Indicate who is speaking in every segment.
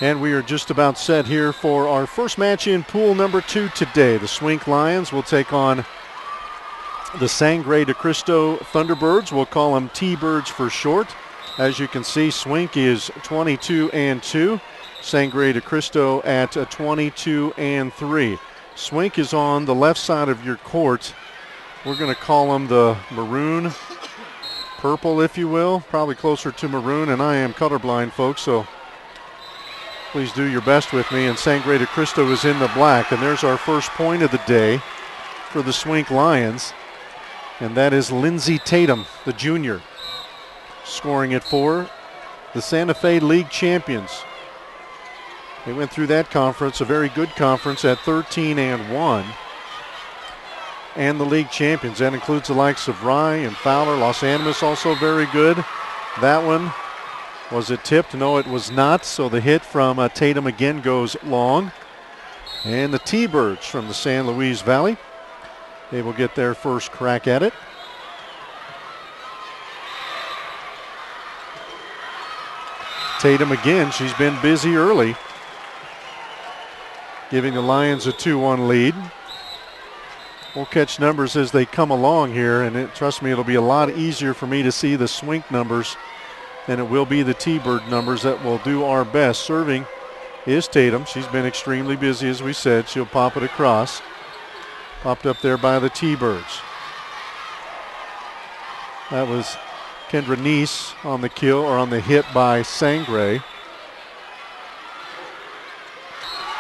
Speaker 1: And we are just about set here for our first match in pool number 2 today. The Swink Lions will take on the Sangre De Cristo Thunderbirds. We'll call them T-Birds for short. As you can see, Swink is 22-2. Sangre De Cristo at 22-3. Swink is on the left side of your court. We're going to call them the maroon, purple, if you will. Probably closer to maroon, and I am colorblind, folks, so please do your best with me. And Sangre De Cristo is in the black. And there's our first point of the day for the Swink Lions. And that is Lindsey Tatum, the junior, scoring it for the Santa Fe League champions. They went through that conference, a very good conference, at 13-1. And the league champions. That includes the likes of Rye and Fowler. Los Animas also very good. That one, was it tipped? No, it was not. So the hit from Tatum again goes long. And the T-Birds from the San Luis Valley, they will get their first crack at it. Tatum again, she's been busy early, giving the Lions a 2-1 lead. We'll catch numbers as they come along here, and trust me, it'll be a lot easier for me to see the Swink numbers than it will be the T-Bird numbers. That will do our best. Serving is Tatum. She's been extremely busy, as we said. She'll pop it across. Popped up there by the T-Birds. That was Kendra Neese on the kill, or on the hit by Sangre.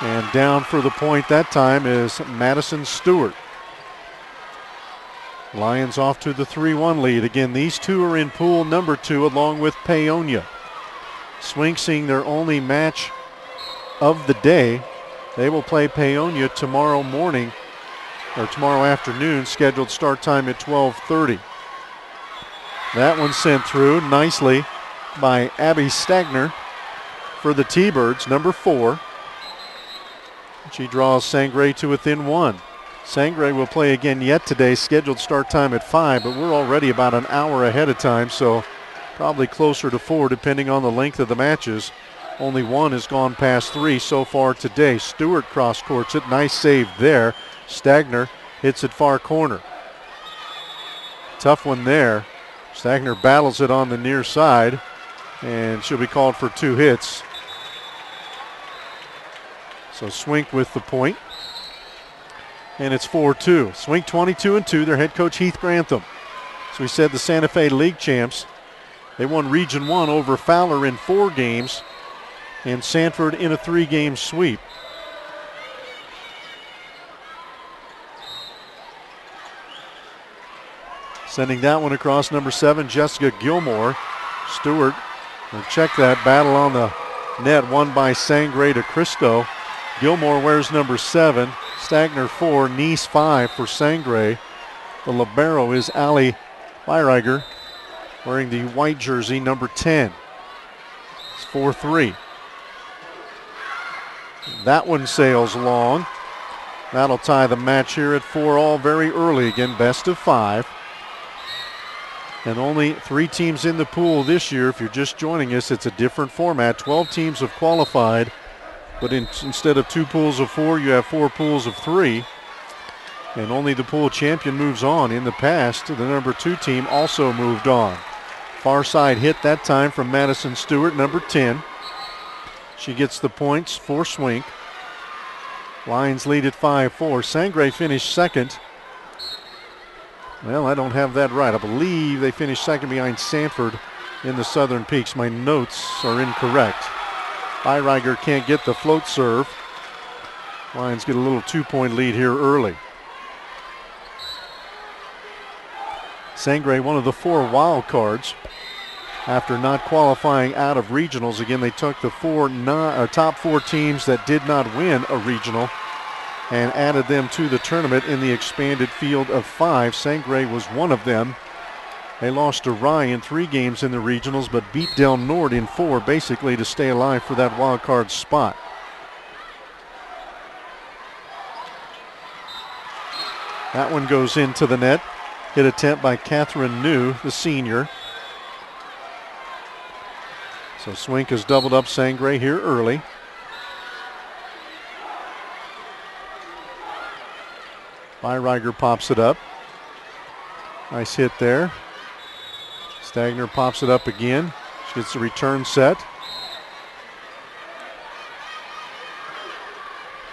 Speaker 1: And down for the point that time is Madison Stewart. Lions off to the 3-1 lead. Again, these two are in pool number 2 along with Paonia. Swink seeing their only match of the day. They will play Paonia tomorrow morning, or tomorrow afternoon, scheduled start time at 12:30. That one sent through nicely by Abby Stagner for the T-Birds, number 4. She draws Sangre to within 1. Sangre will play again yet today, scheduled start time at 5, but we're already about an hour ahead of time, so probably closer to 4 depending on the length of the matches. Only one has gone past 3 so far today. Stewart cross courts it. Nice save there. Stagner hits it far corner. Tough one there. Stagner battles it on the near side, and she'll be called for 2 hits. So Swink with the point. And it's 4-2. Swink 22-2. Their head coach Heath Grantham. So we said the Santa Fe League champs. They won Region 1 over Fowler in 4 games and Sanford in a 3-game sweep. Sending that one across, number 7, Jessica Gilmore. Stewart will check that. Battle on the net, won by Sangre De Cristo. Gilmore wears number 7. Stagner 4, Neese 5 for Sangre. The libero is Ali Weiriger, wearing the white jersey, number 10. It's 4-3. That one sails long. That'll tie the match here at 4 all very early. Again, best of 5. And only 3 teams in the pool this year. If you're just joining us, it's a different format. 12 teams have qualified. But instead of 2 pools of 4, you have 4 pools of 3. And only the pool champion moves on. In the past, the number 2 team also moved on. Far side hit that time from Madison Stewart, number 10. She gets the points for Swink. Lions lead at 5-4. Sangre finished second. Well, I don't have that right. I believe they finished second behind Sanford in the Southern Peaks. My notes are incorrect. Weiriger can't get the float serve. Lions get a little 2-point lead here early. Sangre, one of the 4 wild cards. After not qualifying out of regionals, again, they took the top 4 teams that did not win a regional and added them to the tournament in the expanded field of 5. Sangre was one of them. They lost to Rye in 3 games in the regionals, but beat Del Nord in 4, basically to stay alive for that wild card spot. That one goes into the net. Hit attempt by Catherine New, the senior. So Swink has doubled up Sangre here early. Byriger pops it up. Nice hit there. Stagner pops it up again. She gets the return set.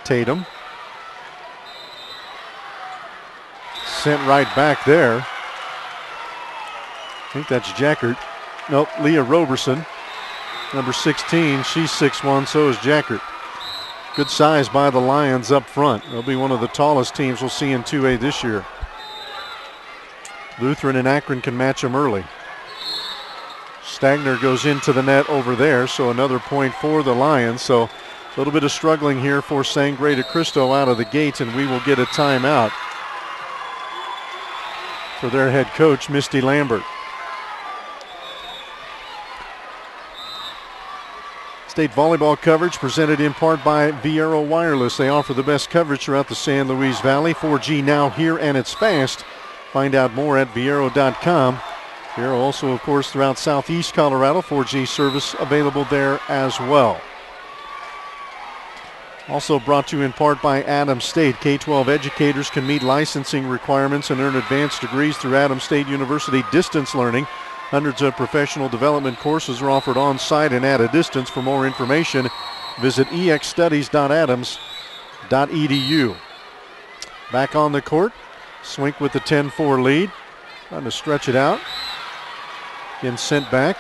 Speaker 1: Tatum. Sent right back there. I think that's Jackert. Nope, Leah Roberson. Number 16, she's 6'1", so is Jackert. Good size by the Lions up front. They'll be one of the tallest teams we'll see in 2A this year. Lutheran and Akron can match them early. Stagner goes into the net over there, so another point for the Lions. So a little bit of struggling here for Sangre De Cristo out of the gate, and we will get a timeout for their head coach, Misty Lambert. State volleyball coverage presented in part by Viero Wireless. They offer the best coverage throughout the San Luis Valley. 4G now here, and it's fast. Find out more at viero.com. Viero also, of course, throughout southeast Colorado. 4G service available there as well. Also brought to you in part by Adams State. K-12 educators can meet licensing requirements and earn advanced degrees through Adams State University distance learning. Hundreds of professional development courses are offered on-site and at a distance. For more information, visit exstudies.adams.edu. Back on the court, Swink with the 10-4 lead. Trying to stretch it out. Again sent back.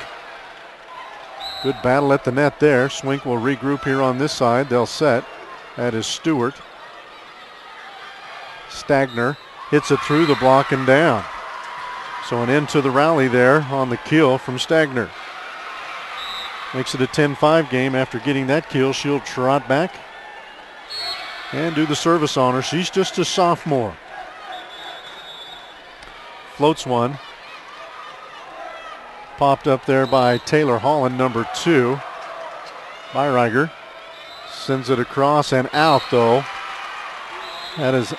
Speaker 1: Good battle at the net there. Swink will regroup here on this side. They'll set. That is Stewart. Stagner hits it through the block and down. So an end to the rally there on the kill from Stagner. Makes it a 10-5 game. After getting that kill, she'll trot back and do the service on her. She's just a sophomore. Floats one. Popped up there by Taylor Holland, number 2. Byriger sends it across and out, though. That is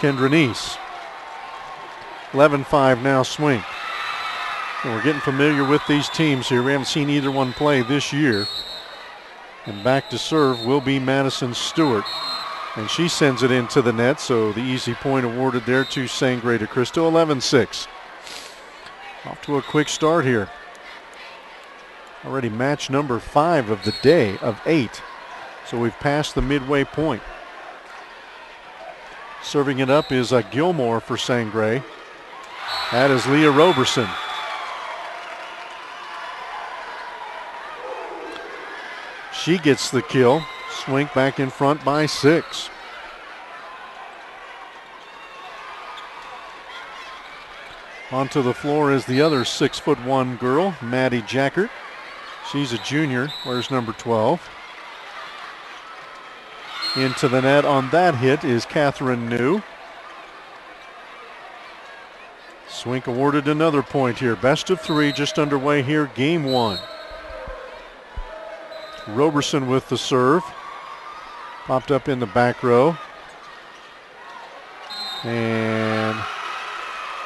Speaker 1: Kendra Neese. 11-5 now Swink. And we're getting familiar with these teams here. We haven't seen either one play this year. And back to serve will be Madison Stewart. And she sends it into the net, so the easy point awarded there to Sangre De Cristo. 11-6. Off to a quick start here. Already match number 5 of the day of 8. So we've passed the midway point. Serving it up is Gilmore for Sangre. That is Leah Roberson. She gets the kill. Swink back in front by 6. Onto the floor is the other 6'1" girl, Maddie Jackert. She's a junior, wears number 12. Into the net on that hit is Catherine New. Swink awarded another point here. Best of 3 just underway here, game 1. Roberson with the serve. Popped up in the back row. And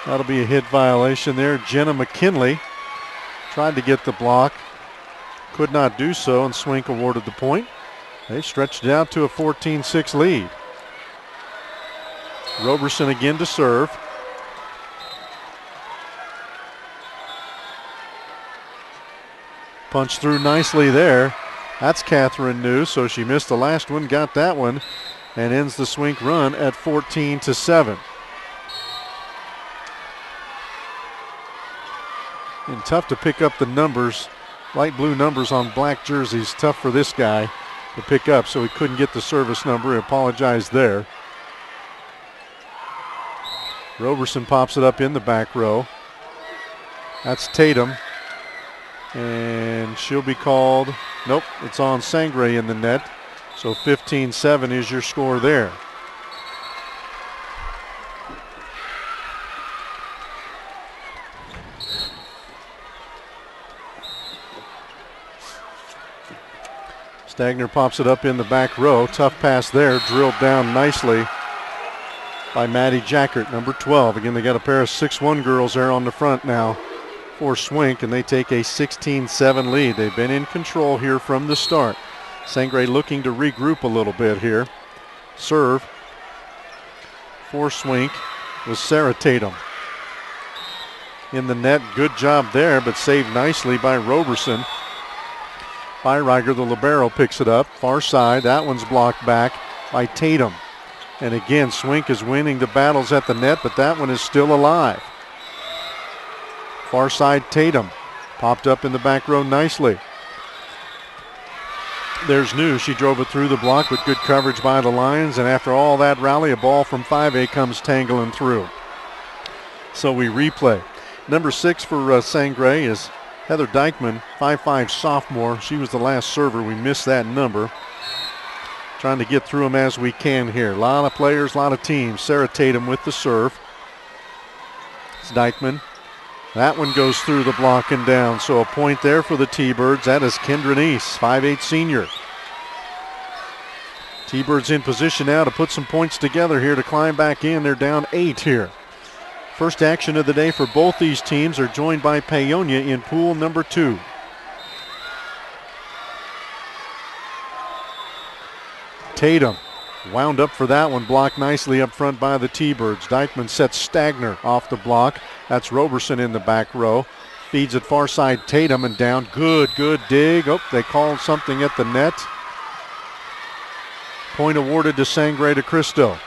Speaker 1: that'll be a hit violation there. Jenna McKinley tried to get the block. Could not do so, and Swink awarded the point. They stretched it out to a 14-6 lead. Roberson again to serve. Punched through nicely there. That's Catherine New, so she missed the last one, got that one, and ends the Swink run at 14-7. And tough to pick up the numbers, light blue numbers on black jerseys. Tough for this guy to pick up, so he couldn't get the service number. He apologized there. Roberson pops it up in the back row. That's Tatum. And she'll be called, nope, it's on Sangre in the net. So 15-7 is your score there. Stagner pops it up in the back row. Tough pass there, drilled down nicely by Maddie Jackert, number 12. Again, they got a pair of 6'1" girls there on the front now for Swink, and they take a 16-7 lead. They've been in control here from the start. Sangre looking to regroup a little bit here. Serve. for Swink was Sarah Tatum. In the net, good job there, but saved nicely by Roberson. Byriger, the libero, picks it up. Far side, that one's blocked back by Tatum. And again, Swink is winning the battles at the net, but that one is still alive. Far side, Tatum. Popped up in the back row nicely. There's New. She drove it through the block with good coverage by the Lions, and after all that rally, a ball from 5A comes tangling through. So we replay. Number 6 for Sangre is Heather Dykeman, 5'5" sophomore. She was the last server. We missed that number. Trying to get through them as we can here. A lot of players, a lot of teams. Sarah Tatum with the serve. It's Dykeman. That one goes through the block and down. So a point there for the T-Birds. That is Kendra Neese, 5'8" senior. T-Birds in position now to put some points together here to climb back in. They're down 8 here. First action of the day for both these teams are joined by Paonia in pool number 2. Tatum wound up for that one, blocked nicely up front by the T-Birds. Dykeman sets Stagner off the block. That's Roberson in the back row. Feeds it far side, Tatum, and down. Good dig. Oh, they called something at the net. Point awarded to Sangre De Cristo.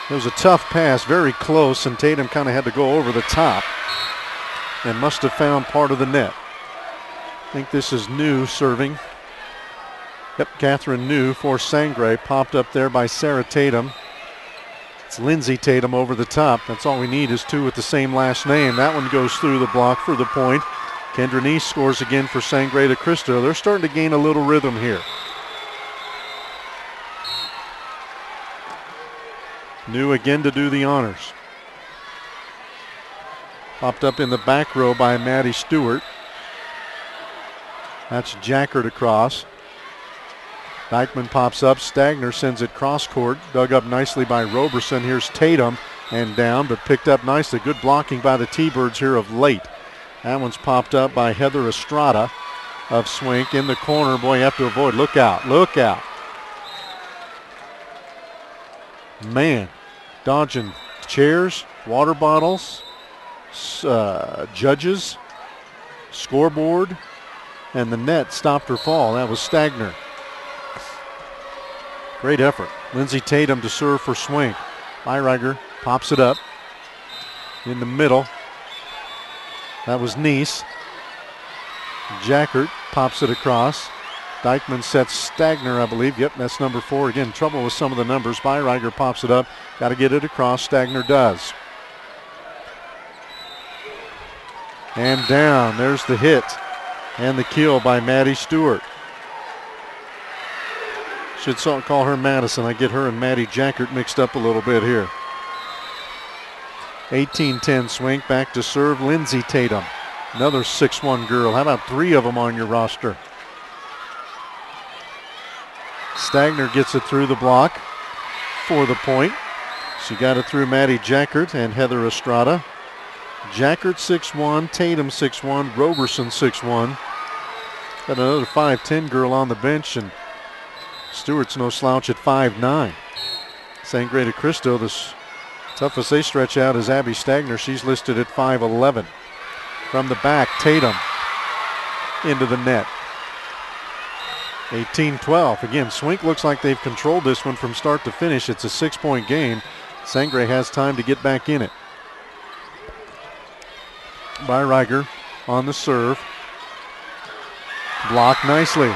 Speaker 1: It was a tough pass, very close, and Tatum kind of had to go over the top and must have found part of the net. I think this is New serving. Yep, Catherine New for Sangre, popped up there by Sarah Tatum. It's Lindsay Tatum over the top. That's all we need is 2 with the same last name. That one goes through the block for the point. Kendra Neese scores again for Sangre De Cristo. They're starting to gain a little rhythm here. New again to do the honors. Popped up in the back row by Maddie Stewart. That's Jackert across. Dykeman pops up. Stagner sends it cross court. Dug up nicely by Roberson. Here's Tatum and down, but picked up nicely. Good blocking by the T-Birds here of late. That one's popped up by Heather Estrada of Swink in the corner. Boy, you have to avoid. Look out. Look out. Man, dodging chairs, water bottles, judges, scoreboard, and the net stopped her fall. That was Stagner. Great effort. Lindsay Tatum to serve for Swink. Byriger pops it up in the middle. That was Neese. Jackert pops it across. Dykeman sets Stagner, I believe. Yep, that's number 4. Again, trouble with some of the numbers. Byriger pops it up. Got to get it across. Stagner does. And down. There's the hit and the kill by Maddie Stewart. Should call her Madison. I get her and Maddie Jackert mixed up a little bit here. 18-10 Swink. Back to serve Lindsay Tatum. Another 6'1" girl. How about 3 of them on your roster? Stagner gets it through the block for the point. She got it through Maddie Jackert and Heather Estrada. Jackert 6'1", Tatum 6'1", Roberson 6'1". Got another 5'10" girl on the bench, and Stewart's no slouch at 5'9". Sangre De Cristo, the toughest they stretch out is Abby Stagner. She's listed at 5'11". From the back, Tatum into the net. 18-12. Again, Swink looks like they've controlled this one from start to finish. It's a 6-point game. Sangre has time to get back in it. Byriger on the serve. Blocked nicely.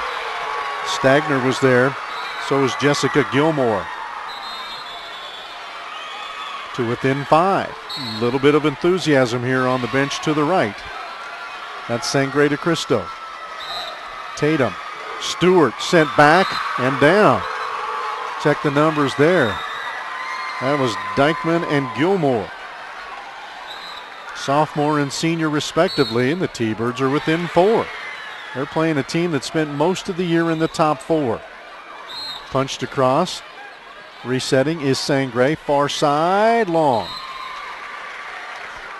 Speaker 1: Stagner was there. So is Jessica Gilmore. To within 5. A little bit of enthusiasm here on the bench to the right. That's Sangre De Cristo. Tatum. Stewart sent back and down. Check the numbers there. That was Dykeman and Gilmore. Sophomore and senior respectively, and the T-Birds are within 4. They're playing a team that spent most of the year in the top 4. Punched across. Resetting is Sangre. Far side, long.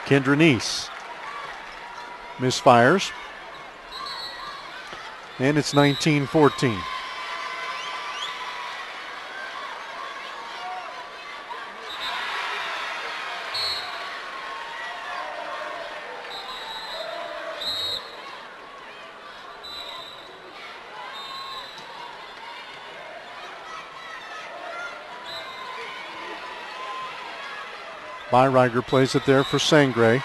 Speaker 1: Kendra Neese misfires. And it's 19-14. Byriger plays it there for Sangre.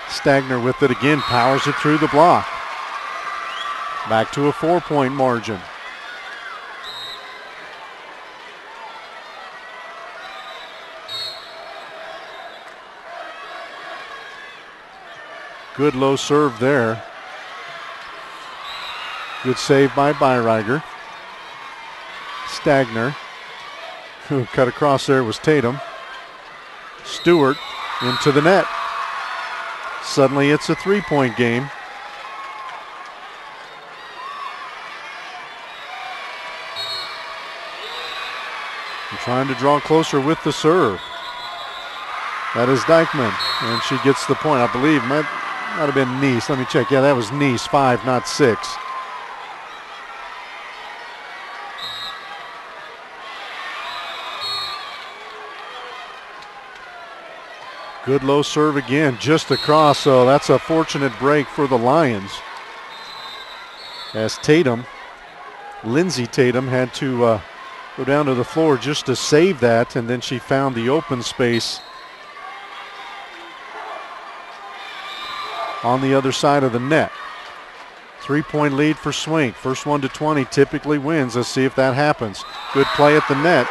Speaker 1: Stagner with it again, powers it through the block. Back to a 4-point margin. Good low serve there. Good save by Byriger. Stagner. Who cut across there was Tatum. Stewart into the net. Suddenly it's a 3-point game. And trying to draw closer with the serve. That is Dykeman, and she gets the point. I believe might have been Neese. Let me check. Yeah, that was Neese, 5, not 6. Good low serve again, just across, so that's a fortunate break for the Lions. As Tatum, Lindsay Tatum, had to go down to the floor just to save that, and then she found the open space on the other side of the net. 3-point lead for Swink. First one to 20 typically wins. Let's see if that happens. Good play at the net.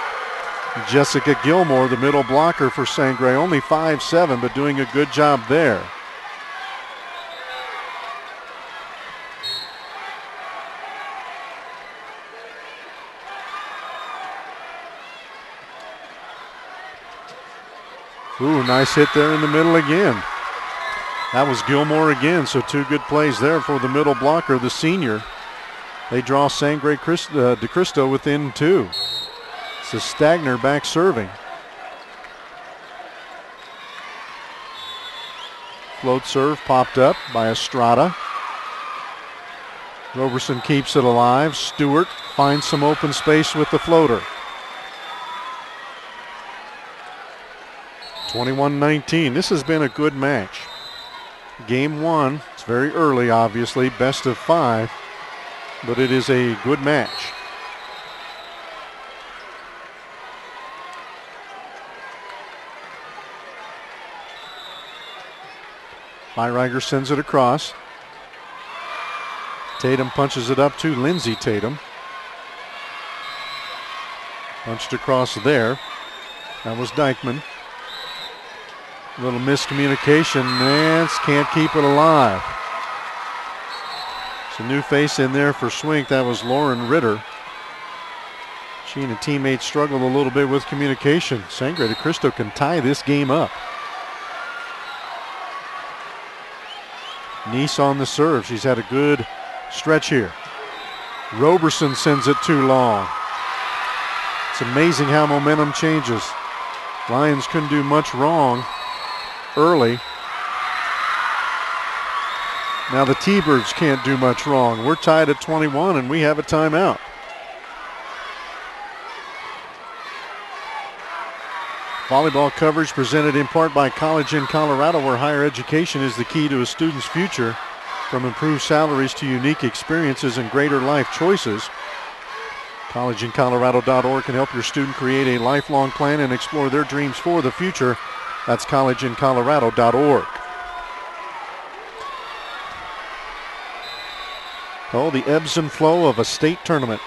Speaker 1: Jessica Gilmore, the middle blocker for Sangre, only 5'7", but doing a good job there. Ooh, nice hit there in the middle again. That was Gilmore again, so 2 good plays there for the middle blocker, the senior. They draw Sangre De Cristo within 2. So Stagner back serving. Float serve popped up by Estrada. Roberson keeps it alive. Stewart finds some open space with the floater. 21-19. This has been a good match. Game 1, it's very early obviously, best of 5, but it is a good match. Byriger sends it across. Tatum punches it up to Lindsay Tatum. Punched across there. That was Dykeman. A little miscommunication. Nance can't keep it alive. It's a new face in there for Swink. That was Lauren Ritter. She and a teammate struggled a little bit with communication. Sangre De Cristo can tie this game up. Neese on the serve. She's had a good stretch here. Roberson sends it too long. It's amazing how momentum changes. Lions couldn't do much wrong early. Now the T-Birds can't do much wrong. We're tied at 21 and we have a timeout. Volleyball coverage presented in part by College in Colorado, where higher education is the key to a student's future. From improved salaries to unique experiences and greater life choices, collegeincolorado.org can help your student create a lifelong plan and explore their dreams for the future. That's collegeincolorado.org. Oh, the ebbs and flow of a state tournament.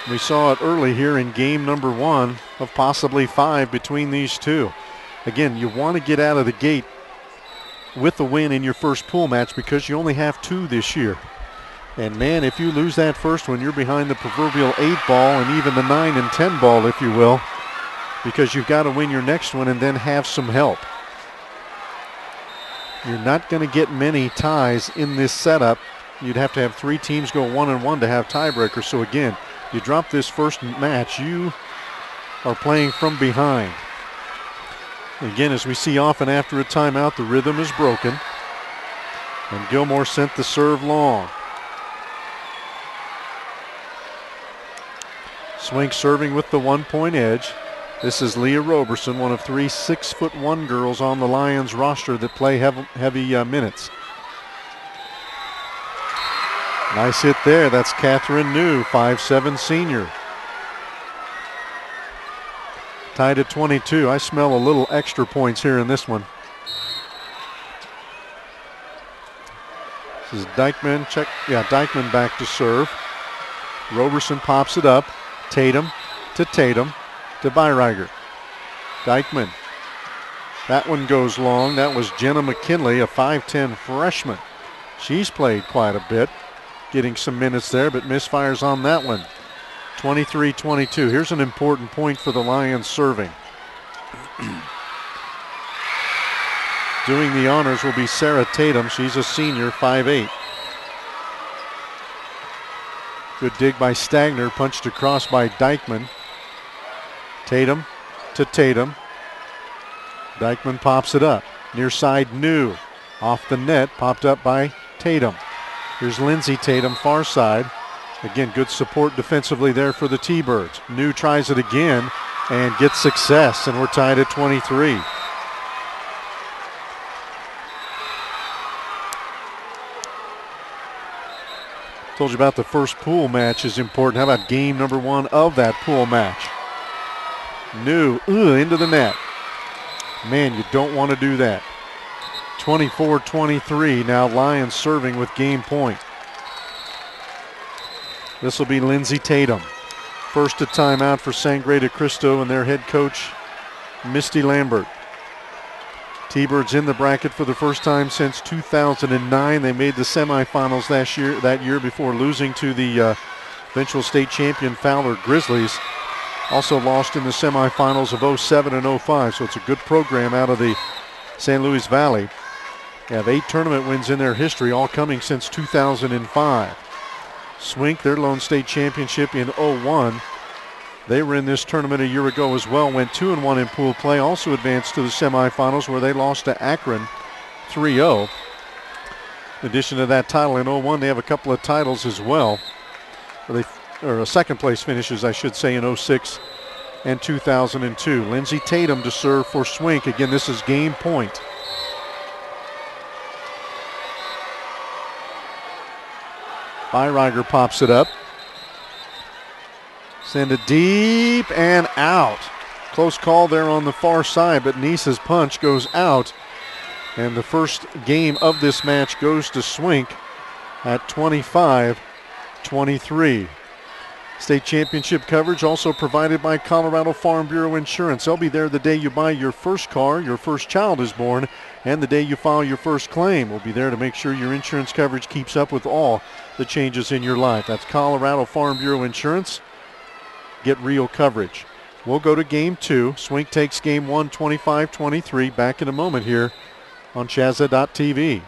Speaker 1: We saw it early here in game number 1 of possibly 5 between these two. Again, you want to get out of the gate with the win in your first pool match because you only have 2 this year. And man, if you lose that first one, you're behind the proverbial 8 ball and even the 9 and 10 ball, if you will, because you've got to win your next one and then have some help. You're not going to get many ties in this setup. You'd have to have 3 teams go 1-1 to have tiebreakers. So again, you drop this first match, you are playing from behind. Again, as we see often after a timeout, the rhythm is broken. And Gilmore sent the serve long. Swink serving with the 1-point edge. This is Leah Roberson, one of 3 6'1" girls on the Lions roster that play heavy minutes. Nice hit there. That's Catherine New, 5'7" senior. Tied at 22. I smell a little extra points here in this one. This is Dykeman. Dykeman back to serve. Roberson pops it up. Tatum to Byriger. Dykeman. That one goes long. That was Jenna McKinley, a 5'10 freshman. She's played quite a bit, getting some minutes there, but misfires on that one. 23-22. Here's an important point for the Lions serving. Doing the honors will be Sarah Tatum. She's a senior, 5'8". Good dig by Stagner, punched across by Dykeman. Tatum to Tatum. Dykeman pops it up. Near side, New. Off the net, popped up by Tatum. Here's Lindsay Tatum, far side. Again, good support defensively there for the T-Birds. New tries it again and gets success, and we're tied at 23. Told you about the first pool match is important. How about game number 1 of that pool match? New, into the net. Man, you don't want to do that. 24-23, now Lions serving with game point. This will be Lindsay Tatum. First a timeout for Sangre De Cristo and their head coach, Misty Lambert. T-Birds in the bracket for the first time since 2009. They made the semifinals that year before losing to the eventual state champion Fowler Grizzlies. Also lost in the semifinals of 07 and 05, so it's a good program out of the San Luis Valley. They have 8 tournament wins in their history, all coming since 2005. Swink, their lone state championship in 01. They were in this tournament a year ago as well, went 2-1 in pool play, also advanced to the semifinals where they lost to Akron 3-0. In addition to that title in 01, they have a couple of titles as well. Or second place finishes, I should say, in 06 and 2002. Lindsay Tatum to serve for Swink. Again, this is game point. Byriger pops it up. Send it deep and out. Close call there on the far side, but Nisa's punch goes out. And the first game of this match goes to Swink at 25-23. State championship coverage also provided by Colorado Farm Bureau Insurance. They'll be there the day you buy your first car, your first child is born, and the day you file your first claim. We'll be there to make sure your insurance coverage keeps up with all the changes in your life. That's Colorado Farm Bureau Insurance. Get real coverage. We'll go to game 2. Swink takes game 1, 25-23. Back in a moment here on CHSAA.tv.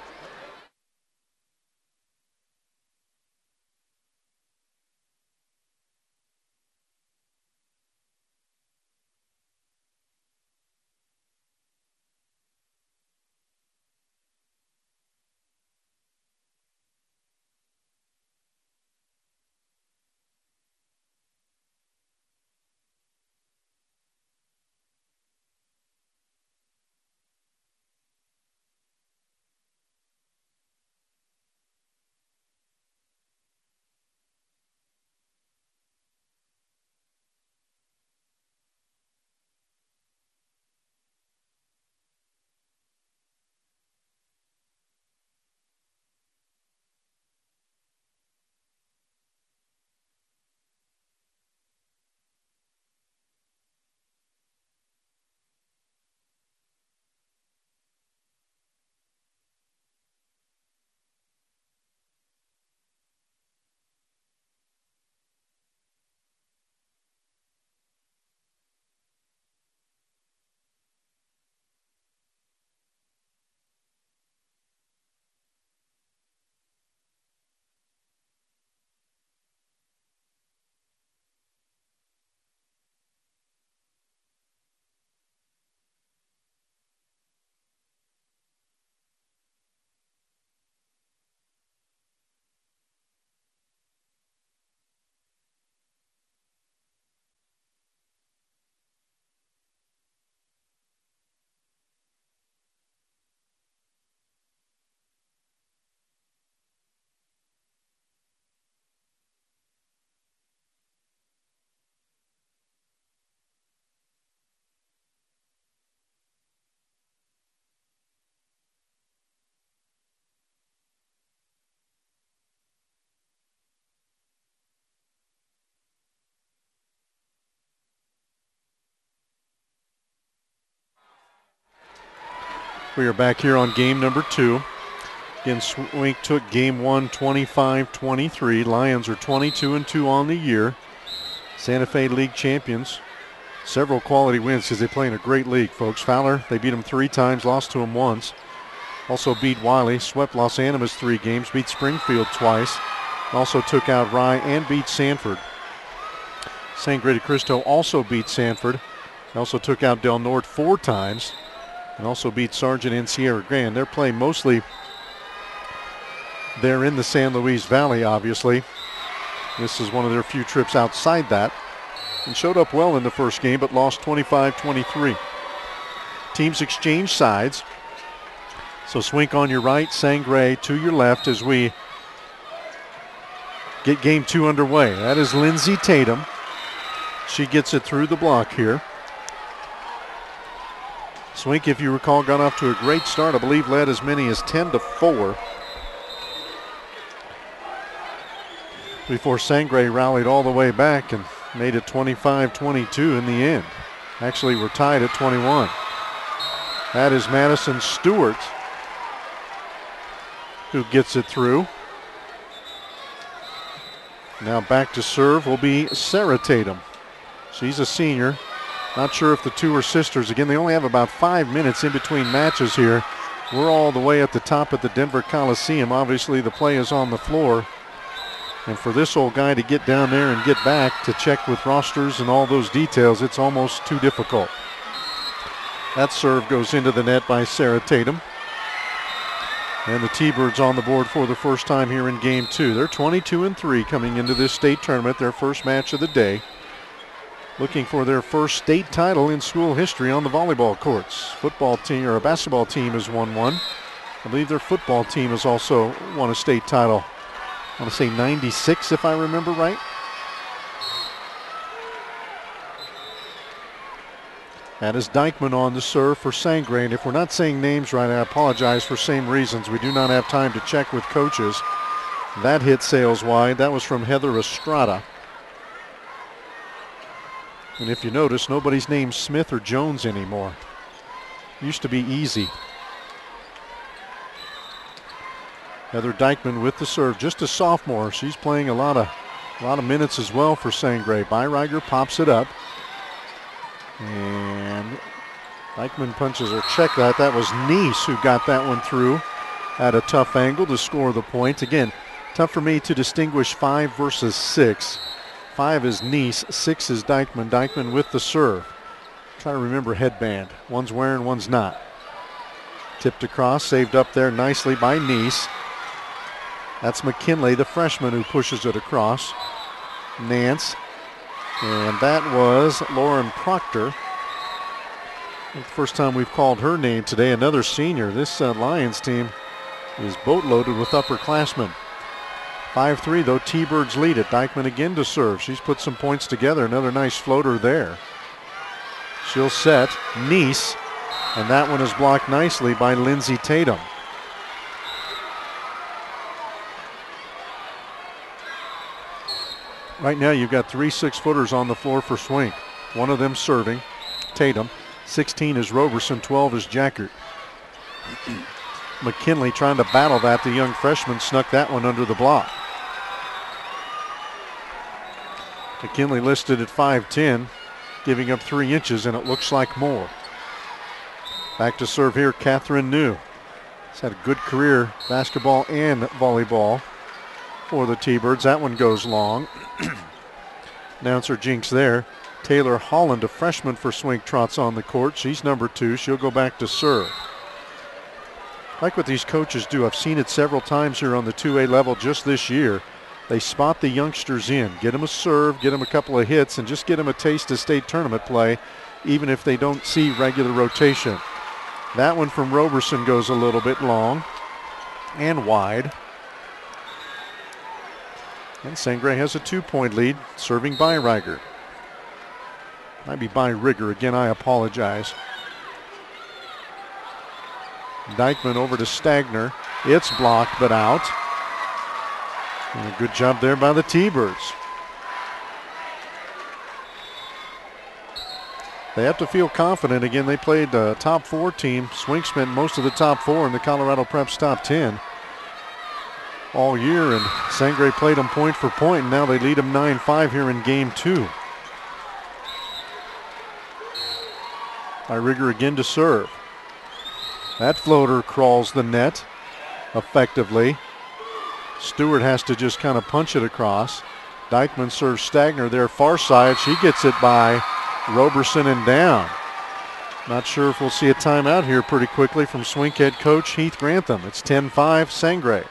Speaker 1: We are back here on game number 2. Again, Swink took game 1 25-23. Lions are 22-2 on the year. Santa Fe League champions. Several quality wins because they play in a great league, folks. Fowler, they beat them 3 times, lost to them once. Also beat Wiley, swept Los Animas 3 games, beat Springfield twice. Also took out Rye and beat Sanford. Sangre De Cristo also beat Sanford. Also took out Del Norte 4 times. And also beat Sargent and Sierra Grande. They're playing mostly there in the San Luis Valley, obviously. This is one of their few trips outside that. And showed up well in the first game, but lost 25-23. Teams exchange sides. So Swink on your right, Sangre to your left as we get game 2 underway. That is Lindsay Tatum. She gets it through the block here. Swink, if you recall, got off to a great start. I believe led as many as 10-4. Before Sangre rallied all the way back and made it 25-22 in the end. Actually, we're tied at 21. That is Madison Stewart who gets it through. Now back to serve will be Sarah Tatum. She's a senior. Not sure if the two are sisters. Again, they only have about 5 minutes in between matches here. We're all the way at the top at the Denver Coliseum. Obviously, the play is on the floor. And for this old guy to get down there and get back to check with rosters and all those details, it's almost too difficult. That serve goes into the net by Sarah Tatum. And the T-Birds on the board for the first time here in game 2. They're 22-3 coming into this state tournament, their first match of the day. Looking for their first state title in school history on the volleyball courts. Football team or a basketball team has won one. I believe their football team has also won a state title. I want to say 96 if I remember right. That is Dykeman on the serve for Sangre. And if we're not saying names right, I apologize for same reasons. We do not have time to check with coaches. That hit sails wide. That was from Heather Estrada. And if you notice, nobody's named Smith or Jones anymore. Used to be Easy. Heather Dykeman with the serve, just a sophomore. She's playing a lot of minutes as well for Sangre. Byriger pops it up. And Dykeman punches her check that. That was Nice who got that one through at a tough angle to score the point. Again, tough for me to distinguish 5 versus 6. 5 is Nice, 6 is Dykeman. Dykeman with the serve. Try to remember headband. One's wearing, one's not. Tipped across, saved up there nicely by Nice. That's McKinley, the freshman, who pushes it across. Nance. And that was Lauren Proctor. The first time we've called her name today. Another senior. This Lions team is boatloaded with upperclassmen. 5-3 though, T-Birds lead it. Dykeman again to serve. She's put some points together. Another nice floater there. She'll set Nice. And that one is blocked nicely by Lindsay Tatum. Right now you've got 3 6-footers on the floor for Swink. One of them serving, Tatum. 16 is Roberson, 12 is Jackert. McKinley trying to battle that. The young freshman snuck that one under the block. McKinley listed at 5'10", giving up 3 inches, and it looks like more. Back to serve here, Catherine New. She's had a good career, basketball and volleyball for the T-Birds. That one goes long. Announcer jinx there. Taylor Holland, a freshman for Swink, trots on the court. She's number 2. She'll go back to serve. Like what these coaches do. I've seen it several times here on the 2A level just this year. They spot the youngsters in, get them a serve, get them a couple of hits, and just get them a taste of state tournament play, even if they don't see regular rotation. That one from Roberson goes a little bit long and wide. And Sangre has a 2-point lead, serving Byriger. Might be Byriger. Again, I apologize. Dykeman over to Stagner. It's blocked, but out. And a good job there by the T-Birds. They have to feel confident. Again, they played the top 4 team. Swink spent most of the top 4 in the Colorado Preps top 10 all year, and Sangre played them point for point, and now they lead them 9-5 here in game 2. Rigger again to serve. That floater crawls the net effectively. Stewart has to just kind of punch it across. Dykeman serves Stagner there far side. She gets it by Roberson and down. Not sure if we'll see a timeout here pretty quickly from Swink head coach Heath Grantham. It's 10-5 Sangre.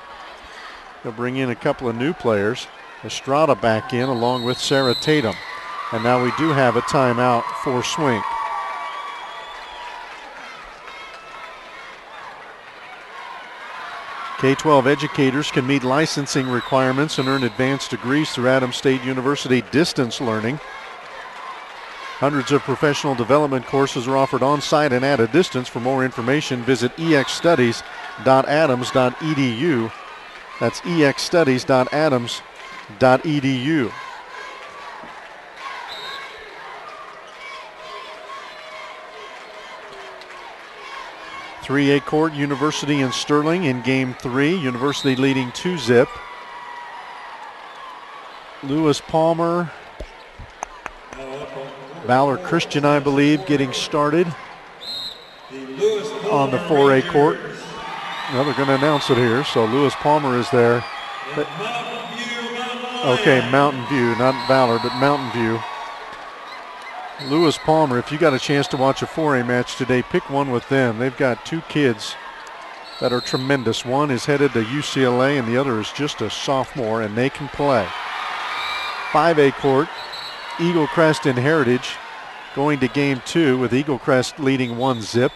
Speaker 1: They'll bring in a couple of new players. Estrada back in along with Sarah Tatum. And now we do have a timeout for Swink. K-12 educators can meet licensing requirements and earn advanced degrees through Adams State University distance learning. Hundreds of professional development courses are offered on-site and at a distance. For more information, visit exstudies.adams.edu. That's exstudies.adams.edu. 3A court, University and Sterling in game 3. University leading 2-zip. Lewis Palmer, Valor Christian, I believe, getting started on the 4A court. Well, they're going to announce it here. So Lewis Palmer is there. Okay, Mountain View, not Valor, but Mountain View. Lewis Palmer, if you got a chance to watch a 4A match today, pick one with them. They've got 2 kids that are tremendous. One is headed to UCLA and the other is just a sophomore, and they can play. 5A court, Eagle Crest and Heritage going to game 2 with Eagle Crest leading 1-zip.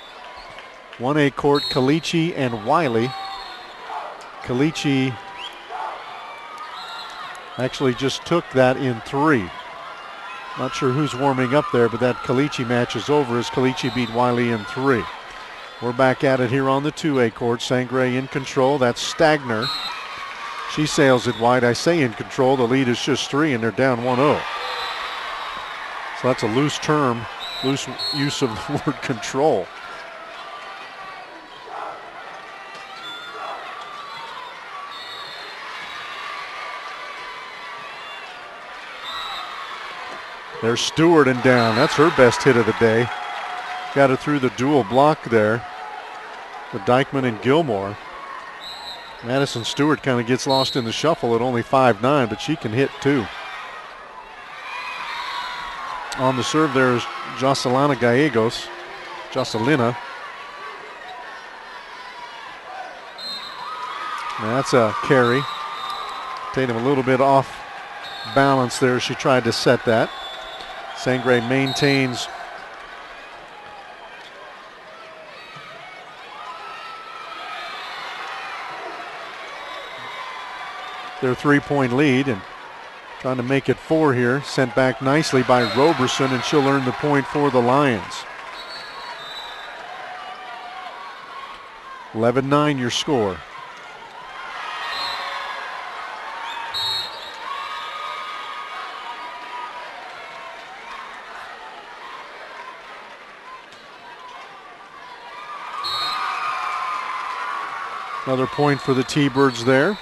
Speaker 1: 1A court, Caliche and Wiley. Caliche actually just took that in 3. Not sure who's warming up there, but that Caliche match is over as Caliche beat Wiley in 3. We're back at it here on the 2A court. Sangre in control. That's Stagner. She sails it wide. I say in control. The lead is just 3, and they're down 1-0. So that's a loose term, loose use of the word control. There's Stewart and down. That's her best hit of the day. Got it through the dual block there with Dykeman and Gilmore. Madison Stewart kind of gets lost in the shuffle at only 5'9", but she can hit too. On the serve there is Jocelyn Gallegos. Jocelina. That's a carry. Tatum a little bit off balance there. She tried to set that. Sangre maintains their 3-point lead and trying to make it 4 here. Sent back nicely by Roberson, and she'll earn the point for the Lions. 11-9 your score. Another point for the T-Birds there.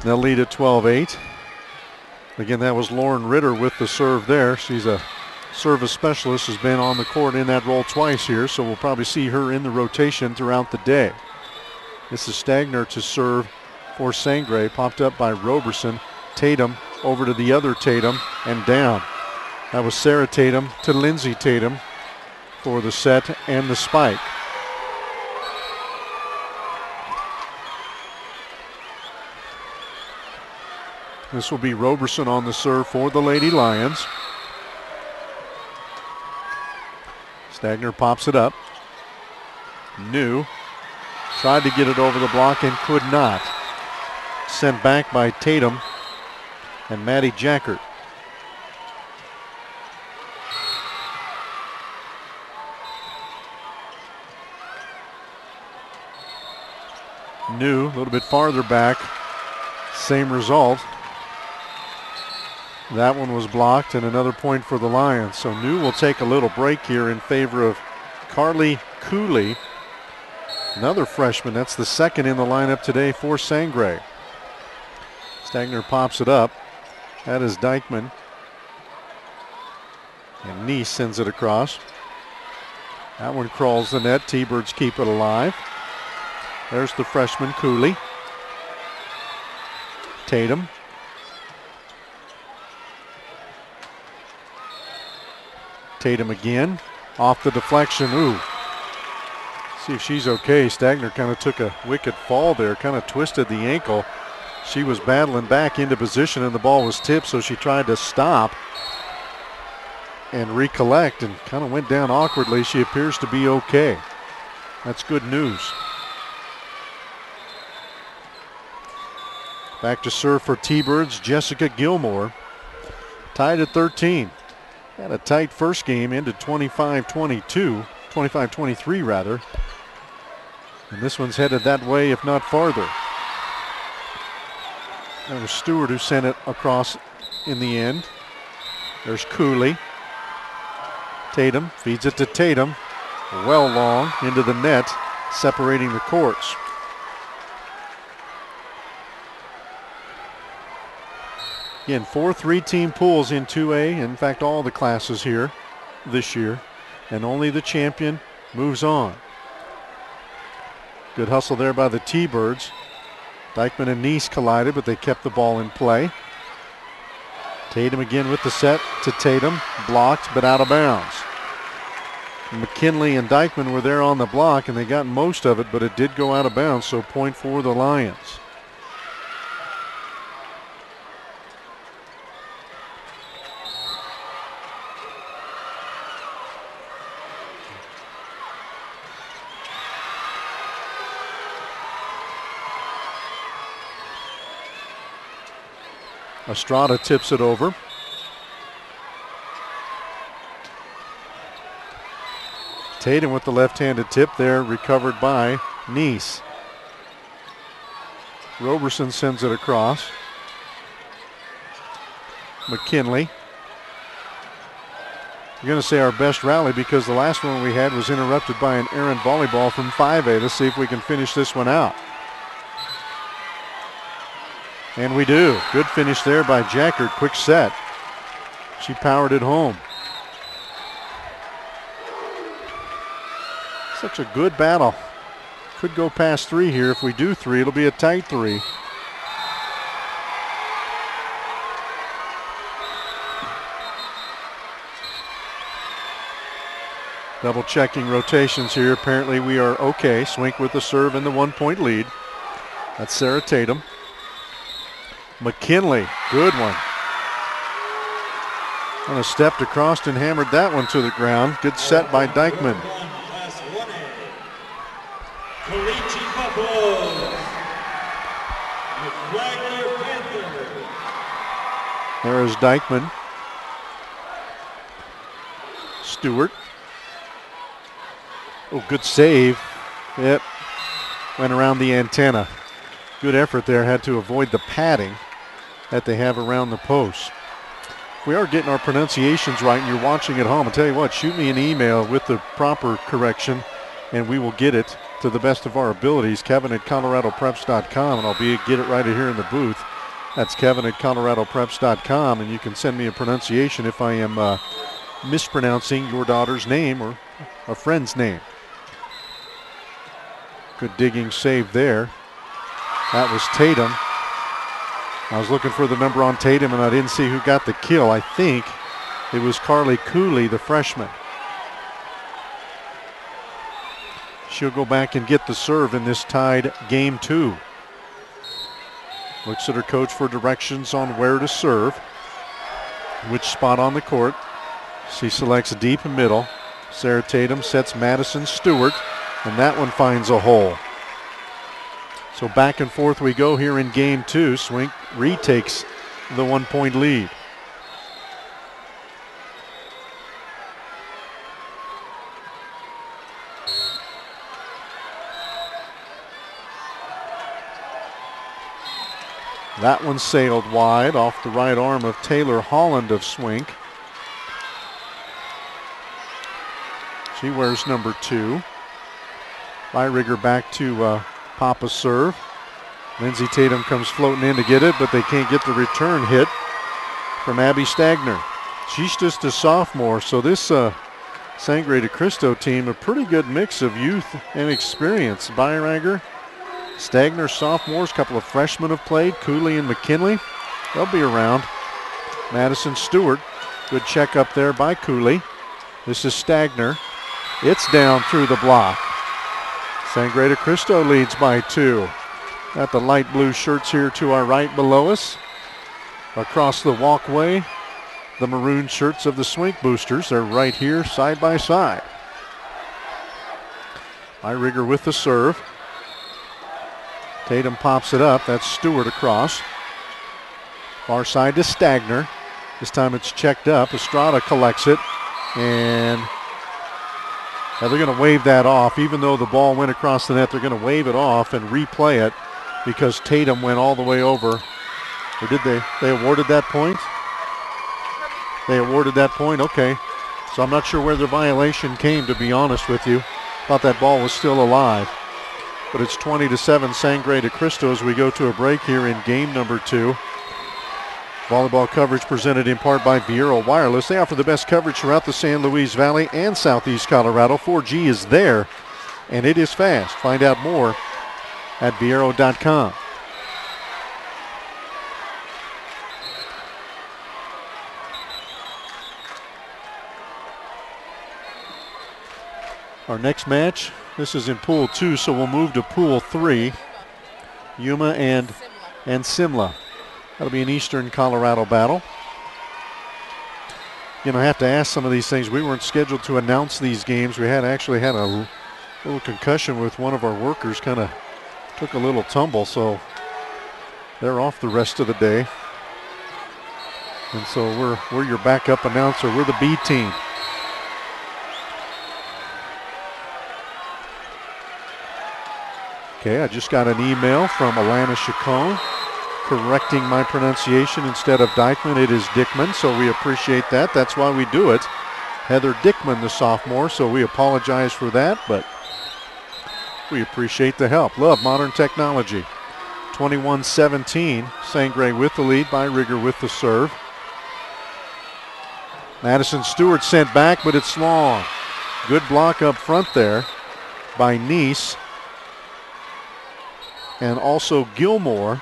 Speaker 1: They'll lead at 12-8. Again, that was Lauren Ritter with the serve there. She's a service specialist, has been on the court in that role twice here, so we'll probably see her in the rotation throughout the day. This is Stagner to serve for Sangre, popped up by Roberson. Tatum over to the other Tatum and down. That was Sarah Tatum to Lindsay Tatum for the set and the spike. This will be Roberson on the serve for the Lady Lions. Stagner pops it up. New tried to get it over the block and could not. Sent back by Tatum and Maddie Jackert. New a little bit farther back. Same result. That one was blocked, and another point for the Lions. So New will take a little break here in favor of Carly Cooley, another freshman. That's the second in the lineup today for Sangre. Stagner pops it up. That is Dykeman. And Neese sends it across. That one crawls the net. T-Birds keep it alive. There's the freshman, Cooley. Tatum. Tatum again. Off the deflection. Ooh. See if she's okay. Stagner kind of took a wicked fall there, kind of twisted the ankle. She was battling back into position and the ball was tipped, so she tried to stop and recollect and kind of went down awkwardly. She appears to be okay. That's good news. Back to serve for T-Birds, Jessica Gilmore. Tied at 13. Had a tight first game, ended 25-22, 25-23 rather. And this one's headed that way, if not farther. That was Stewart who sent it across in the end. There's Cooley. Tatum feeds it to Tatum. Well long into the net, separating the courts. Again, 4 3-team pools in 2A. In fact, all the classes here this year. And only the champion moves on. Good hustle there by the T-Birds. Dykeman and Neese collided, but they kept the ball in play. Tatum again with the set to Tatum. Blocked, but out of bounds. McKinley and Dykeman were there on the block, and they got most of it, but it did go out of bounds, so point for the Lions. Estrada tips it over. Tatum with the left-handed tip there, recovered by Neese. Roberson sends it across. McKinley. I'm going to say our best rally because the last one we had was interrupted by an errant volleyball from 5A. Let's see if we can finish this one out. And we do. Good finish there by Jackert. Quick set. She powered it home. Such a good battle. Could go past 3 here. If we do 3, it'll be a tight 3. Double checking rotations here. Apparently we are okay. Swink with the serve and the 1-point lead. That's Sarah Tatum. McKinley, good one. Kind of stepped across and hammered that one to the ground. Good set by Dykeman. There is Dykeman. Stewart. Oh, good save. Yep. Went around the antenna. Good effort there. Had to avoid the padding that they have around the post. If we are getting our pronunciations right and you're watching at home, I'll tell you what, shoot me an email with the proper correction and we will get it to the best of our abilities. Kevin@coloradopreps.com, and I'll get it right here in the booth. That's Kevin@coloradopreps.com, and you can send me a pronunciation if I am mispronouncing your daughter's name or a friend's name. Good digging save there. That was Tatum. I was looking for the number on Tatum and I didn't see who got the kill. I think it was Carly Cooley, the freshman. She'll go back and get the serve in this tied game 2. Looks at her coach for directions on where to serve, which spot on the court. She selects deep middle. Sarah Tatum sets Madison Stewart, and that one finds a hole. So back and forth we go here in game 2. Swink retakes the 1-point lead. That one sailed wide off the right arm of Taylor Holland of Swink. She wears number 2. Byrigger back to pop a serve. Lindsay Tatum comes floating in to get it, but they can't get the return hit from Abby Stagner. She's just a sophomore, so this Sangre De Cristo team, a pretty good mix of youth and experience. Byrigger, Stagner, sophomores, a couple of freshmen have played, Cooley and McKinley. They'll be around. Madison Stewart, good check up there by Cooley. This is Stagner. It's down through the block. Sangre De Cristo leads by 2. Got the light blue shirts here to our right below us. Across the walkway, the maroon shirts of the Swink Boosters. They're right here side by side. Byrigger with the serve. Tatum pops it up. That's Stewart across. Far side to Stagner. This time it's checked up. Estrada collects it. And they're going to wave that off. Even though the ball went across the net, they're going to wave it off and replay it because Tatum went all the way over. Or did they? They awarded that point? They awarded that point? Okay. So I'm not sure where the violation came, to be honest with you. Thought that ball was still alive. But it's 20-7 Sangre De Cristo as we go to a break here in game number 2. Volleyball coverage presented in part by Viero Wireless. They offer the best coverage throughout the San Luis Valley and Southeast Colorado. 4G is there, and it is fast. Find out more at Viero.com. Our next match, this is in Pool 2, so we'll move to Pool 3. Yuma and Simla. That'll be an Eastern Colorado battle. You know, I have to ask some of these things. We weren't scheduled to announce these games. We actually had a little concussion with one of our workers, kind of took a little tumble, so they're off the rest of the day. And so we're your backup announcer. We're the B team. Okay, I just got an email from Alana Chacon correcting my pronunciation. Instead of Dyckman, it is Dickman, so we appreciate that. That's why we do it. Heather Dickman, the sophomore, so we apologize for that, but we appreciate the help. Love modern technology. 21-17, Sangre with the lead, Byrigger with the serve. Madison Stewart sent back, but it's long. Good block up front there by Nice. And also Gilmore.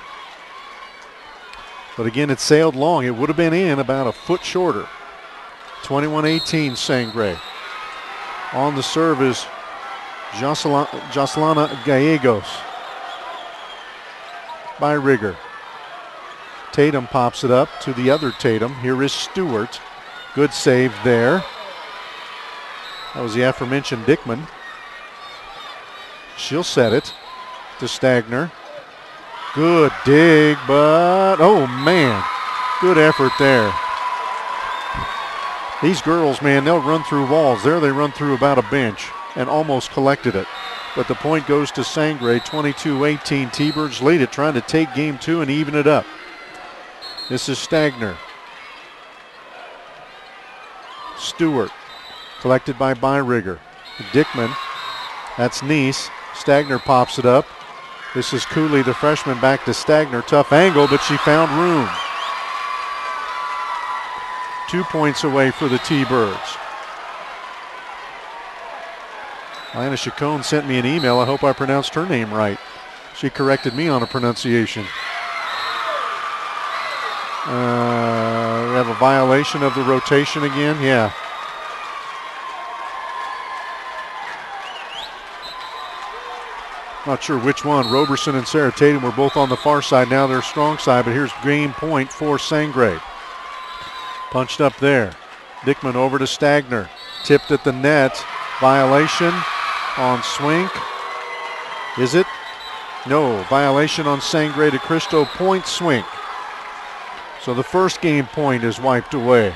Speaker 1: But again, it sailed long. It would have been in about a foot shorter. 21-18 Sangre. On the serve is Jocelana Gallegos. Byrigger. Tatum pops it up to the other Tatum. Here is Stewart. Good save there. That was the aforementioned Dickman. She'll set it to Stagner. Good dig, but oh man, good effort there. These girls, man, they'll run through walls. There they run through about a bench and almost collected it. But the point goes to Sangre, 22-18. T-Birds lead it, trying to take game 2 and even it up. This is Stagner. Stewart, collected by Byrigger. Dickman, that's Nice. Stagner pops it up. This is Cooley, the freshman, back to Stagner. Tough angle, but she found room. 2 points away for the T-Birds. Lana Chacon sent me an email. I hope I pronounced her name right. She corrected me on a pronunciation. We have a violation of the rotation again. Yeah. Not sure which one. Roberson and Sarah Tatum were both on the far side. Now they're strong side, but here's game point for Sangre. Punched up there. Dickman over to Stagner. Tipped at the net. Violation on Swink. Is it? No. Violation on Sangre De Cristo. Point Swink. So the first game point is wiped away.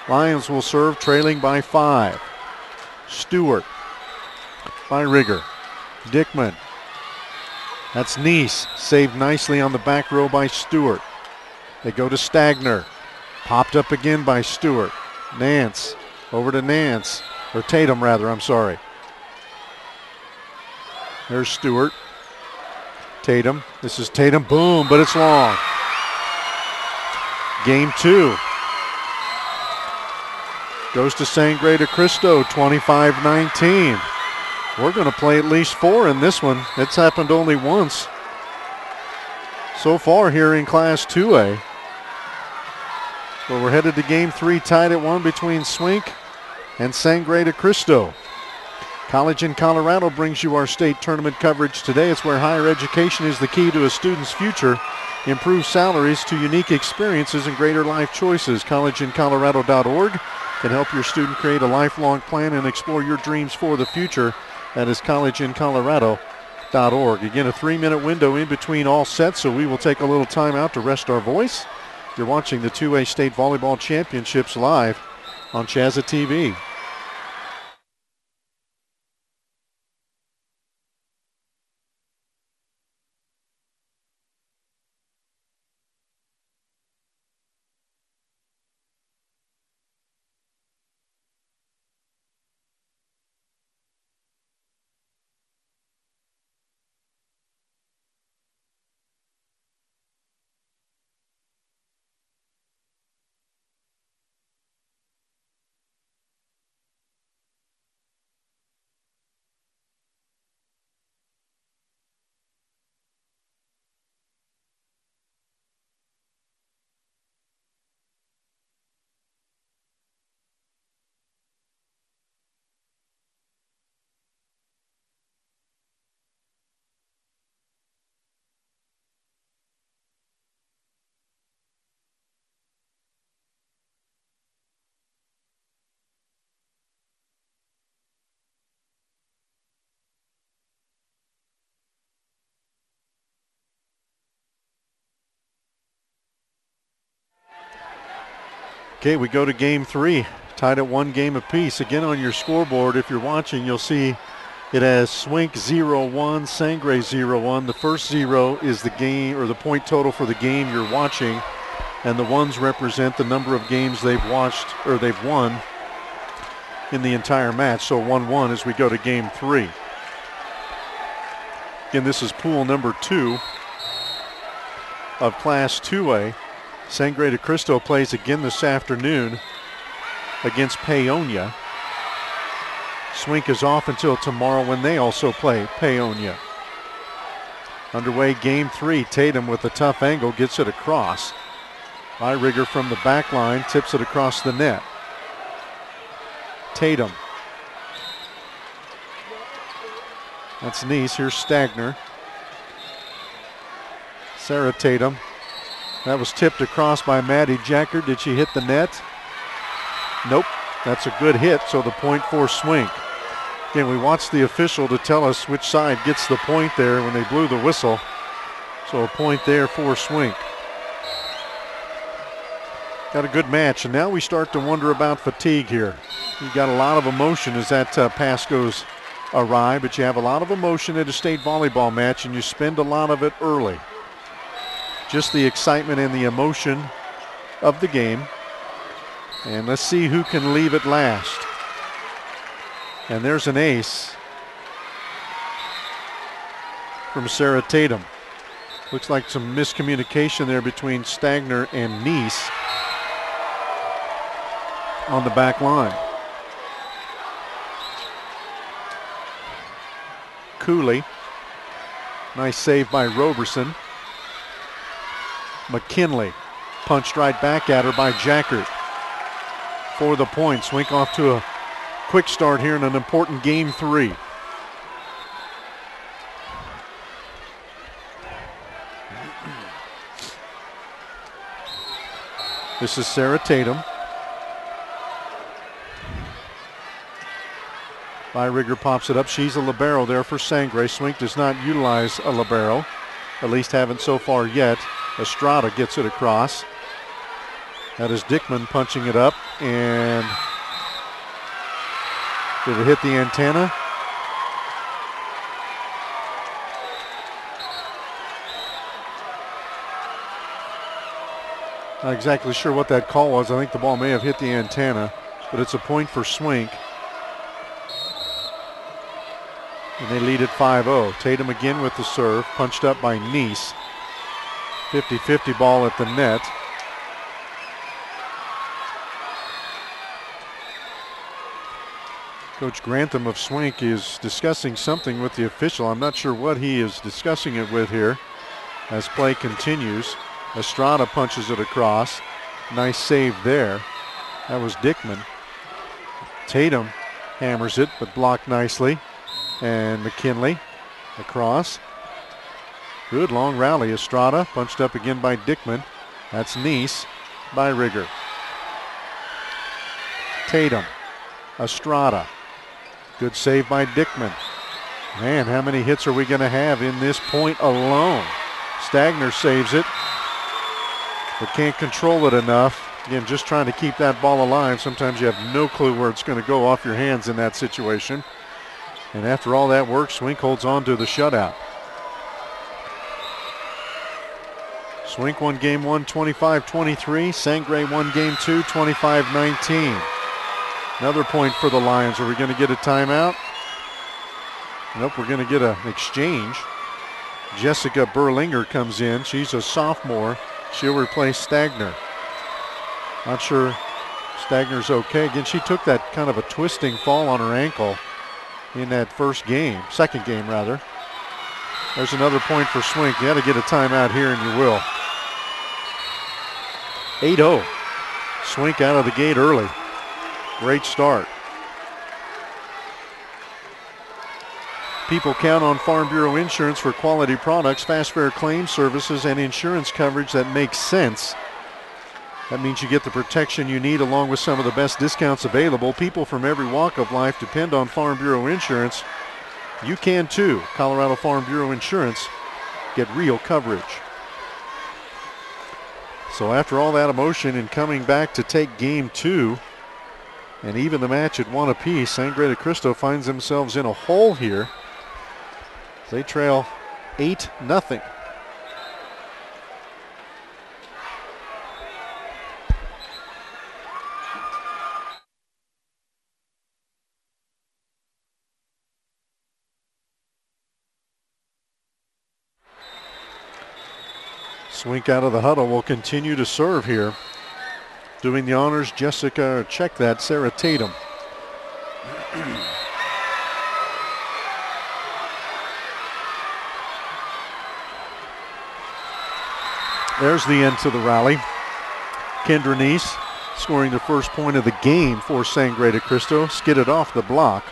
Speaker 1: Lions will serve, trailing by 5. Stewart. Byrigger. Dickman. That's Nice, saved nicely on the back row by Stewart. They go to Stagner. Popped up again by Stewart. Nance, over to Nance, or Tatum rather, I'm sorry. There's Stewart. Tatum, this is Tatum, boom, but it's long. Game 2. Goes to Sangre De Cristo, 25-19. We're going to play at least 4 in this one. It's happened only once so far here in Class 2A. But we're headed to Game 3, tied at 1 between Swink and Sangre De Cristo. College in Colorado brings you our state tournament coverage today. It's where higher education is the key to a student's future. Improved salaries to unique experiences and greater life choices. Collegeincolorado.org can help your student create a lifelong plan and explore your dreams for the future. That is collegeincolorado.org. Again, a 3-minute window in between all sets, so we will take a little time out to rest our voice. You're watching the 2A State Volleyball Championships live on CHSAA TV. Okay, we go to Game 3, tied at 1 game apiece. Again, on your scoreboard, if you're watching, you'll see it has Swink 0-1, Sangre 0-1. The first 0 is the game, or the point total for the game you're watching, and the ones represent the number of games they've watched, or they've won in the entire match. So 1-1 as we go to Game 3. Again, this is pool number 2 of Class 2A. Sangre De Cristo plays again this afternoon against Paonia. Swink is off until tomorrow when they also play Paonia. Underway Game 3. Tatum with a tough angle gets it across. Rigger from the back line tips it across the net. Tatum. That's Nice. Here's Stagner. Sarah Tatum. That was tipped across by Maddie Jacker. Did she hit the net? Nope. That's a good hit, so the point for Swink. Again, we watched the official to tell us which side gets the point there when they blew the whistle. So a point there for Swink. Got a good match, and now we start to wonder about fatigue here. You've got a lot of emotion as that pass goes awry, but you have a lot of emotion at a state volleyball match, and you spend a lot of it early. Just the excitement and the emotion of the game. And let's see who can leave it last. And there's an ace from Sarah Tatum. Looks like some miscommunication there between Stagner and Nice on the back line. Cooley. Nice save by Roberson. McKinley punched right back at her by Jackert for the point. Swink off to a quick start here in an important Game 3. This is Sarah Tatum. Rigger pops it up. She's a libero there for Sangre. Swink does not utilize a libero, at least haven't so far yet. Estrada gets it across. That is Dickman punching it up, and did it hit the antenna? Not exactly sure what that call was. I think the ball may have hit the antenna, but it's a point for Swink. And they lead at 5-0. Tatum again with the serve, punched up by Neese. 50-50 ball at the net. Coach Grantham of Swink is discussing something with the official. I'm not sure what he is discussing it with here as play continues. Estrada punches it across. Nice save there. That was Dickman. Tatum hammers it, but blocked nicely. And McKinley across. Good long rally. Estrada punched up again by Dickman. That's Neese by Rigger. Tatum. Estrada. Good save by Dickman. Man, how many hits are we going to have in this point alone? Stagner saves it, but can't control it enough. Again, just trying to keep that ball alive. Sometimes you have no clue where it's going to go off your hands in that situation. And after all that work, Swink holds on to the shutout. Swink won game 1, 25-23. Sangre won game 2, 25-19. Another point for the Lions. Are we going to get a timeout? Nope, we're going to get an exchange. Jessica Berlinger comes in. She's a sophomore. She'll replace Stagner. Not sure Stagner's okay. Again, she took that kind of a twisting fall on her ankle in that second game rather. There's another point for Swink. You got to get a timeout here, and you will. 8-0. Swink out of the gate early. Great start. People count on Farm Bureau Insurance for quality products, fast, fair claim services, and insurance coverage that makes sense. That means you get the protection you need along with some of the best discounts available. People from every walk of life depend on Farm Bureau Insurance. You can too. Colorado Farm Bureau Insurance. Get real coverage. So after all that emotion and coming back to take game 2 and even the match at 1 apiece, Sangre De Cristo finds themselves in a hole here. They trail 8-0. Swink out of the huddle will continue to serve here. Doing the honors, Jessica, check that, Sarah Tatum. There's the end to the rally. Kendra Neese scoring the first point of the game for Sangre De Cristo. Skidded off the block.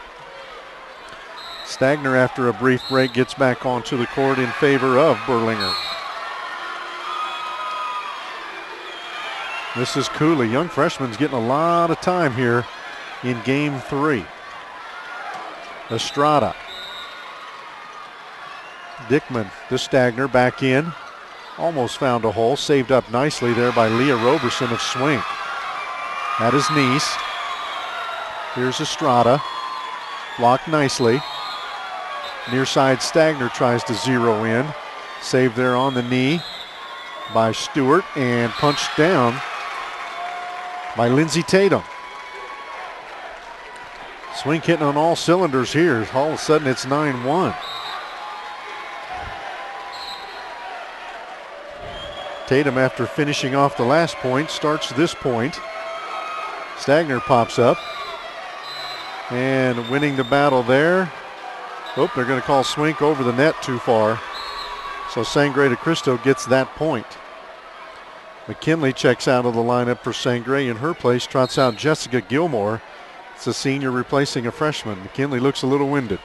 Speaker 1: Stagner, after a brief break, gets back onto the court in favor of Berlinger. This is Cooley. Young freshman's getting a lot of time here in game 3. Estrada. Dickman to Stagner, back in. Almost found a hole. Saved up nicely there by Leah Roberson of Swink. That is Neese. Here's Estrada. Blocked nicely. Near side Stagner tries to zero in. Saved there on the knee by Stewart and punched down by Lindsay Tatum. Swink hitting on all cylinders here. All of a sudden it's 9-1. Tatum, after finishing off the last point, starts this point. Stagner pops up and winning the battle there. Oh, they're going to call Swink over the net too far. So Sangre De Cristo gets that point. McKinley checks out of the lineup for Sangre. In her place trots out Jessica Gilmore. It's a senior replacing a freshman. McKinley looks a little winded.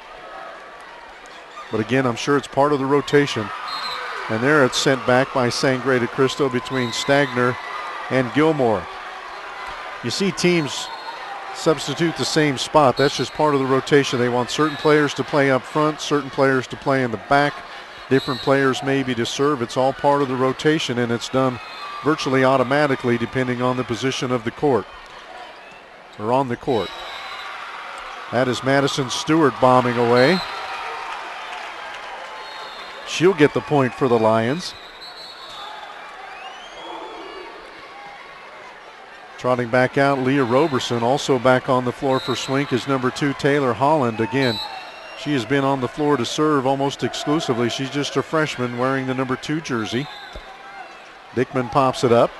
Speaker 1: But again, I'm sure it's part of the rotation. And there it's sent back by Sangre De Cristo between Stagner and Gilmore. You see teams substitute the same spot. That's just part of the rotation. They want certain players to play up front, certain players to play in the back, different players maybe to serve. It's all part of the rotation, and it's done virtually automatically depending on the position of the court, or on the court. That is Madison Stewart bombing away. She'll get the point for the Lions. Trotting back out, Leah Roberson. Also back on the floor for Swink is number 2, Taylor Holland. Again, she has been on the floor to serve almost exclusively. She's just a freshman wearing the number 2 jersey. Dickman pops it up.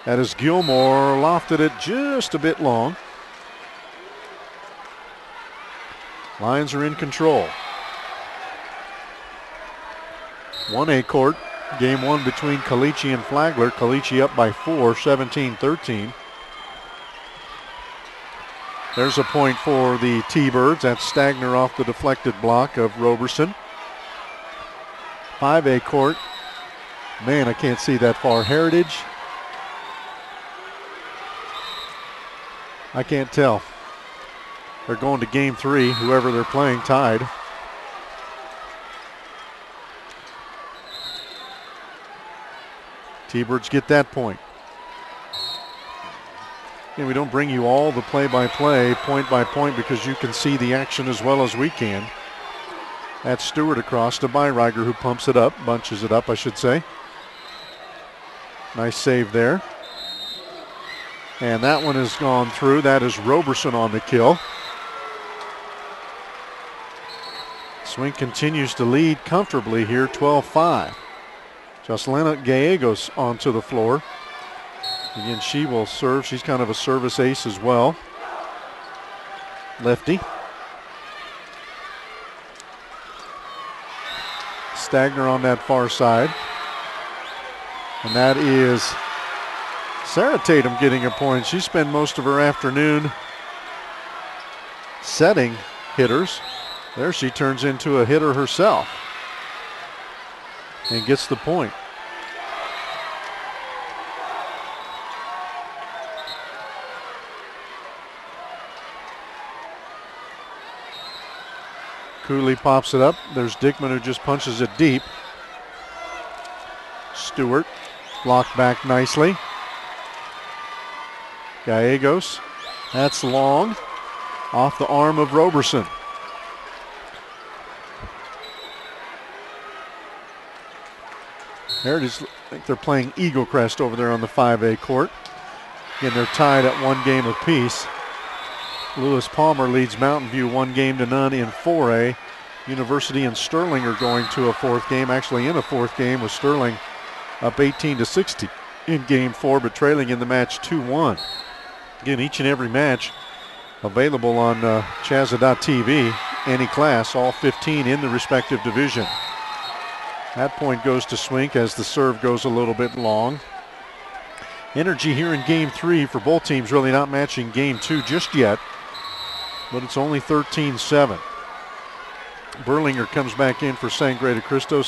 Speaker 1: That is Gilmore, lofted it just a bit long. Lions are in control. 1A court. Game 1 between Caliche and Flagler. Caliche up by 4, 17-13. There's a point for the T-Birds. That's Stagner off the deflected block of Roberson. 5A court. Man, I can't see that far. Heritage. I can't tell. They're going to game 3, whoever they're playing, tied. T-Birds get that point. And we don't bring you all the play-by-play, point by point, because you can see the action as well as we can. That's Stewart across to Byriger, who pumps it up, bunches it up, I should say. Nice save there. And that one has gone through. That is Roberson on the kill. Swink continues to lead comfortably here, 12-5. Jocelyn Gallegos onto the floor. Again, she will serve. She's kind of a service ace as well. Lefty. Stagner on that far side. And that is Sarah Tatum getting a point. She spent most of her afternoon setting hitters. There she turns into a hitter herself and gets the point. Cooley pops it up. There's Dickman, who just punches it deep. Stewart blocked back nicely. Gallegos, that's long, off the arm of Roberson. Heritage, I think they're playing Eagle Crest over there on the 5A court. Again, they're tied at 1 game apiece. Lewis Palmer leads Mountain View 1-0 in 4A. University and Sterling are going to a 4th game, actually in a 4th game with Sterling up 18-60 in game 4, but trailing in the match 2-1. Again, each and every match available on CHSAA.tv, any class, all 15 in the respective division. That point goes to Swink as the serve goes a little bit long. Energy here in game 3 for both teams really not matching game 2 just yet, but it's only 13-7. Berlinger comes back in for Sangre De Cristo.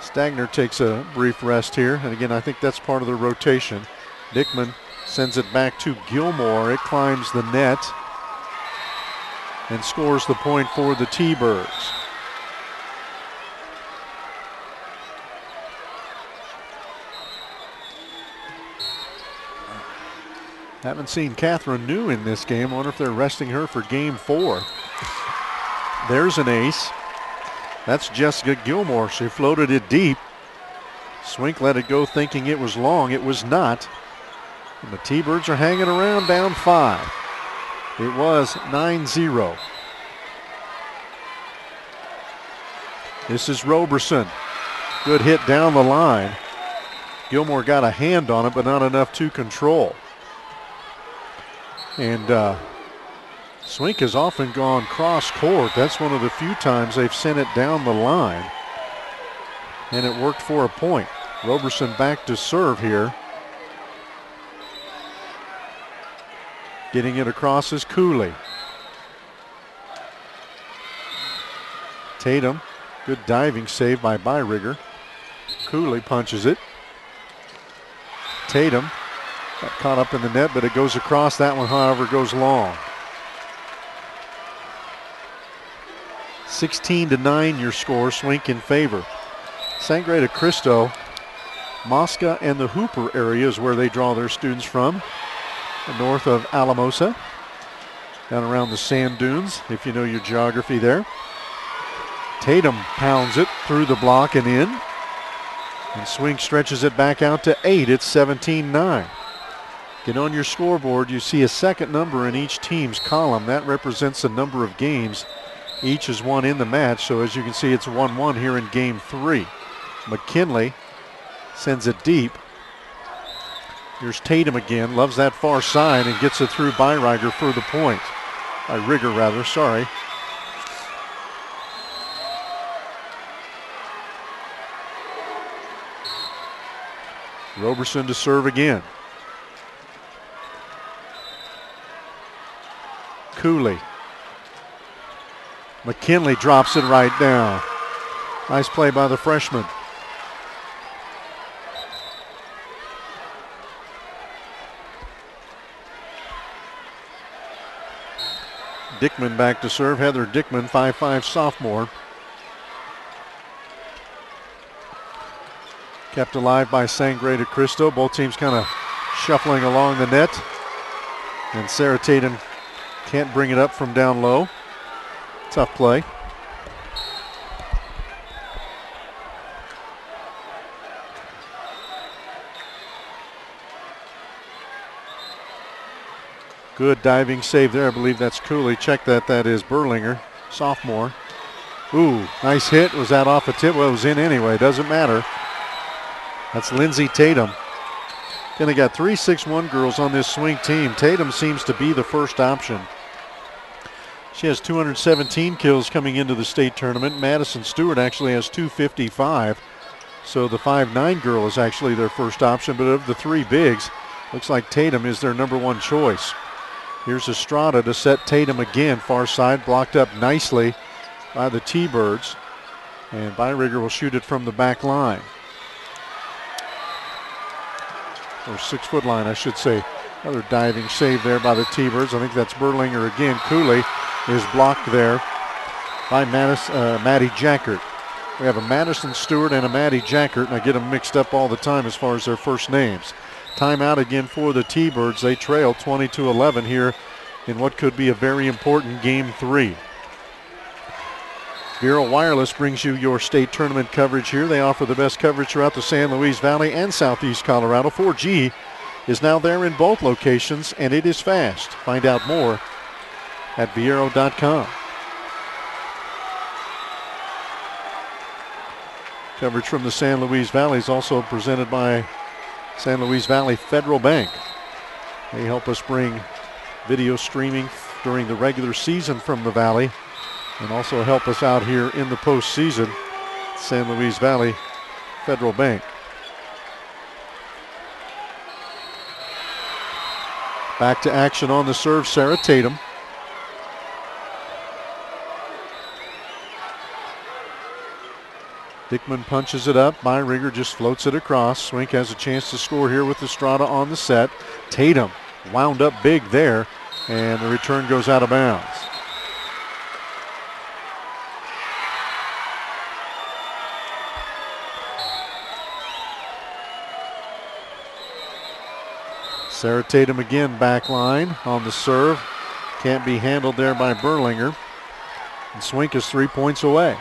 Speaker 1: Stagner takes a brief rest here, and again, I think that's part of the rotation. Dickman sends it back to Gilmore. It climbs the net and scores the point for the T-Birds. Haven't seen Catherine New in this game. I wonder if they're resting her for game 4. There's an ace. That's Jessica Gilmore. She floated it deep. Swink let it go thinking it was long. It was not. And the T-Birds are hanging around down 5. It was 9-0. This is Roberson. Good hit down the line. Gilmore got a hand on it, but not enough to control. And Swink has often gone cross court. That's one of the few times they've sent it down the line. And it worked for a point. Roberson back to serve here. Getting it across is Cooley. Tatum, good diving save by Byriger. Cooley punches it. Tatum got caught up in the net, but it goes across. That one, however, goes long. 16-9 your score, Swink in favor. Sangre De Cristo, Mosca and the Hooper area is where they draw their students from. North of Alamosa, down around the sand dunes, if you know your geography there. Tatum pounds it through the block and in. And Swink stretches it back out to 8. It's 17-9. Get on your scoreboard, you see a second number in each team's column. That represents the number of games each has won in the match. So as you can see, it's 1-1 here in game 3. McKinley sends it deep. Here's Tatum again, loves that far side and gets it through Rigger for the point. By Rigger rather, sorry. Roberson to serve again. Cooley. McKinley drops it right down. Nice play by the freshman. Dickman back to serve. Heather Dickman, 5'5" sophomore. Kept alive by Sangre De Cristo. Both teams kind of shuffling along the net. And Sarah Tatum can't bring it up from down low. Tough play. Good diving save there. I believe that's Cooley. Check that. That is Berlinger, sophomore. Ooh, nice hit. Was that off a tip? Well, it was in anyway. Doesn't matter. That's Lindsay Tatum. Then they got 3 6'1" girls on this Swink team. Tatum seems to be the first option. She has 217 kills coming into the state tournament. Madison Stewart actually has 255. So the 5'9" girl is actually their first option. But of the 3 bigs, looks like Tatum is their number 1 choice. Here's Estrada to set Tatum again. Far side, blocked up nicely by the T-Birds. And Byrigger will shoot it from the back line. Or 6-foot line, I should say. Another diving save there by the T-Birds. I think that's Berlinger again. Cooley is blocked there by Maddie Jackert. We have a Madison Stewart and a Maddie Jackert, and I get them mixed up all the time as far as their first names. Timeout again for the T-Birds. They trail 20-11 here in what could be a very important game 3. Bureau Wireless brings you your state tournament coverage here. They offer the best coverage throughout the San Luis Valley and Southeast Colorado. 4G is now there in both locations, and it is fast. Find out more at Viero.com. Coverage from the San Luis Valley is also presented by San Luis Valley Federal Bank. They help us bring video streaming during the regular season from the Valley and also help us out here in the postseason. San Luis Valley Federal Bank. Back to action on the serve, Sarah Tatum. Dickman punches it up. Byrigger just floats it across. Swink has a chance to score here with Estrada on the set. Tatum wound up big there, and the return goes out of bounds. Sarah Tatum again back line on the serve. Can't be handled there by Berlinger. And Swink is 3 points away.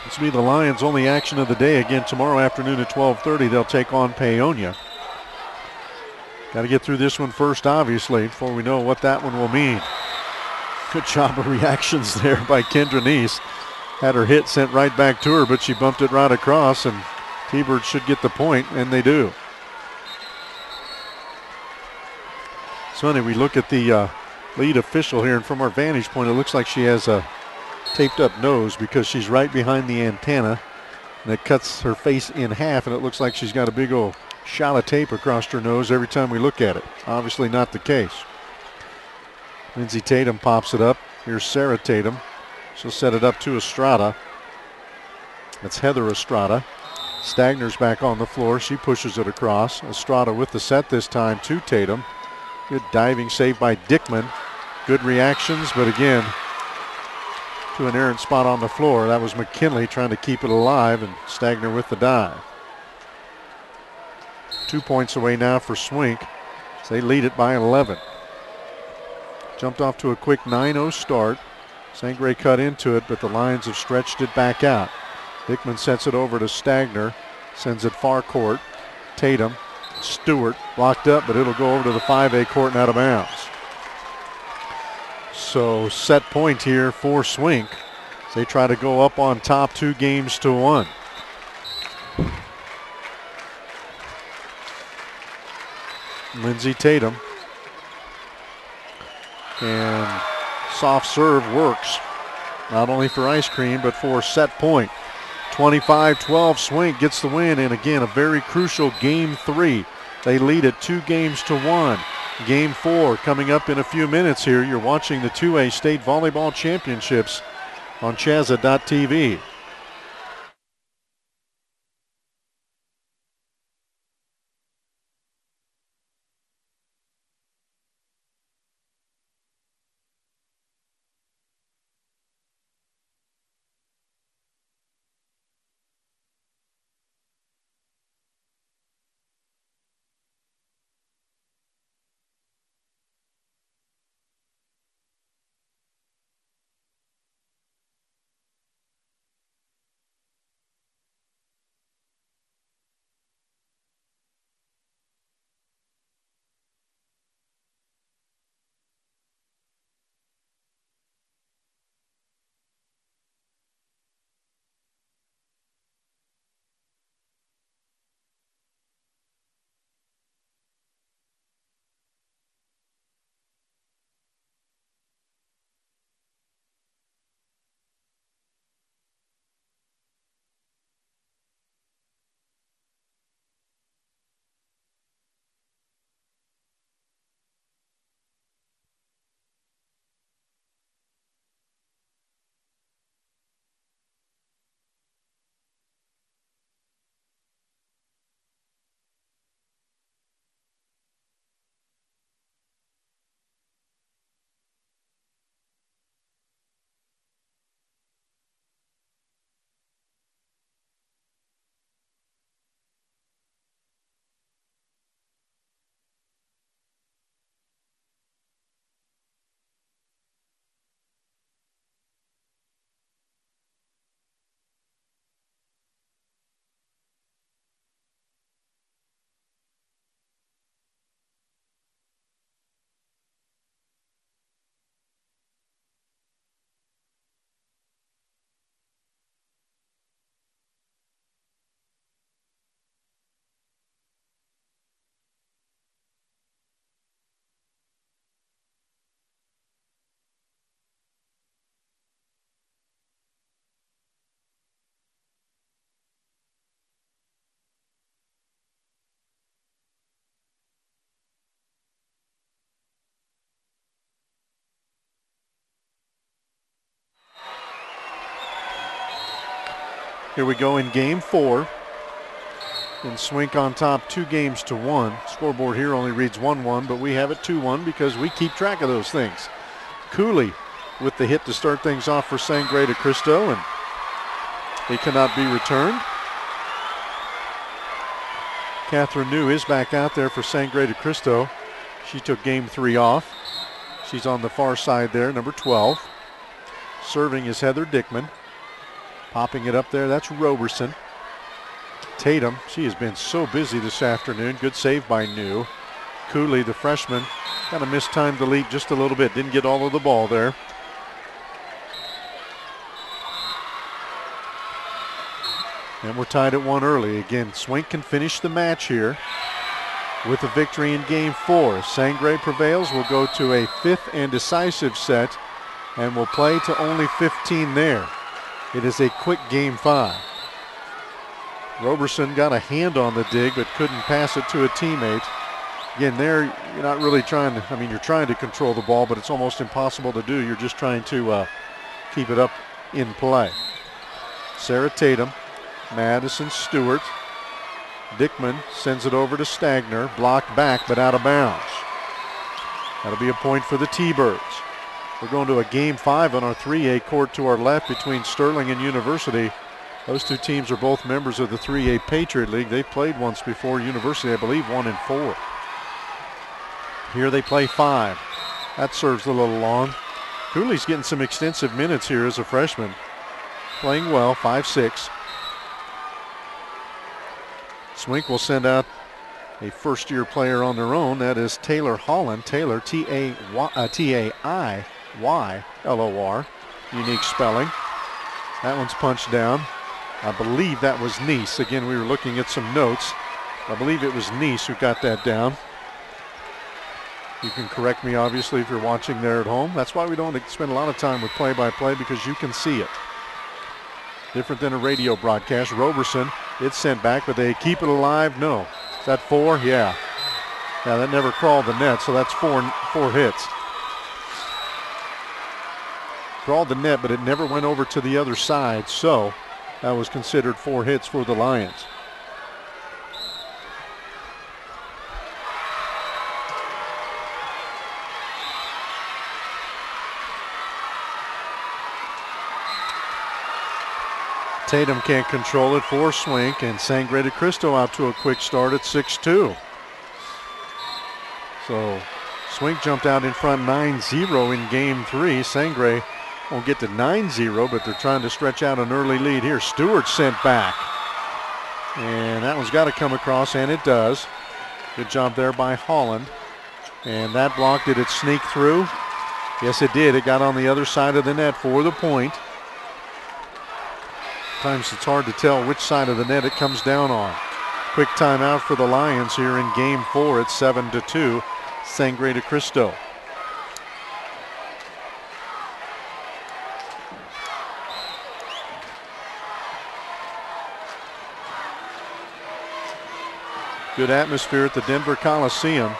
Speaker 1: This will be the Lions' only action of the day. Again, tomorrow afternoon at 12:30, they'll take on Paonia. Got to get through this one first, obviously, before we know what that one will mean. Good job of reactions there by Kendra Neese. Had her hit sent right back to her, but she bumped it right across, and T-Birds should get the point, and they do. It's funny, we look at the lead official here, and from our vantage point, it looks like she has a taped up nose because she's right behind the antenna, and it cuts her face in half, and it looks like she's got a big old shot of tape across her nose every time we look at it. Obviously not the case. Lindsay Tatum pops it up. Here's Sarah Tatum. She'll set it up to Estrada. That's Heather Estrada. Stagner's back on the floor. She pushes it across. Estrada with the set this time to Tatum. Good diving save by Dickman. Good reactions, but again, to an errant spot on the floor. That was McKinley trying to keep it alive, and Stagner with the dive. 2 points away now for Swink. So they lead it by 11. Jumped off to a quick 9-0 start. Sangre cut into it, but the Lions have stretched it back out. Dickman sets it over to Stagner, sends it far court. Tatum, Stewart blocked up, but it'll go over to the 5A court and out of bounds. So set point here for Swink. They try to go up on top 2-1. Lindsay Tatum. And soft serve works. Not only for ice cream, but for set point. 25-12, Swink gets the win, and again, a very crucial Game 3. They lead it 2-1. Game 4 coming up in a few minutes here. You're watching the 2A State Volleyball Championships on CHSAA.tv. Here we go in Game 4. And Swink on top 2-1. Scoreboard here only reads 1-1, but we have it 2-1 because we keep track of those things. Cooley with the hit to start things off for Sangre De Cristo, and he cannot be returned. Catherine New is back out there for Sangre De Cristo. She took Game 3 off. She's on the far side there, number 12. Serving is Heather Dickman. Popping it up there, that's Roberson. Tatum, she has been so busy this afternoon. Good save by New. Cooley, the freshman, kind of mistimed the leap just a little bit. Didn't get all of the ball there. And we're tied at 1 early. Again, Swink can finish the match here with a victory in Game 4. If Sangre prevails, we'll go to a 5th and decisive set, and we'll play to only 15 there. It is a quick Game 5. Roberson got a hand on the dig, but couldn't pass it to a teammate. Again, there you're not really trying to, I mean, you're trying to control the ball, but it's almost impossible to do. You're just trying to keep it up in play. Sarah Tatum, Madison Stewart. Dickman sends it over to Stagner. Blocked back, but out of bounds. That'll be a point for the T-Birds. We're going to a Game 5 on our 3A court to our left between Sterling and University. Those two teams are both members of the 3A Patriot League. They've played once before. University, I believe, 1 and 4. Here they play 5. That serves a little long. Cooley's getting some extensive minutes here as a freshman. Playing well, 5'6". Swink will send out a first-year player on their own. That is Taylor Holland. Taylor, T-A-I-Y-L-O-R. Unique spelling. That one's punched down. I believe that was Nice. Again, we were looking at some notes. I believe it was Nice who got that down. You can correct me, obviously, if you're watching there at home. That's why we don't spend a lot of time with play-by-play, because you can see it. Different than a radio broadcast. Roberson, it's sent back, but they keep it alive. No. Is that 4? Yeah. Yeah, that never crawled the net, so that's four hits. Crawled the net, but it never went over to the other side, so that was considered 4 hits for the Lions. Tatum can't control it for Swink, and Sangre De Cristo out to a quick start at 6-2. So Swink jumped out in front 9-0 in game 3. Sangre won't get to 9-0, but they're trying to stretch out an early lead here. Stewart sent back, and that one's got to come across, and it does. Good job there by Holland. And that block, did it sneak through? Yes, it did. It got on the other side of the net for the point. Sometimes it's hard to tell which side of the net it comes down on. Quick timeout for the Lions here in game 4 at 7-2. Sangre De Cristo. Good atmosphere at the Denver Coliseum.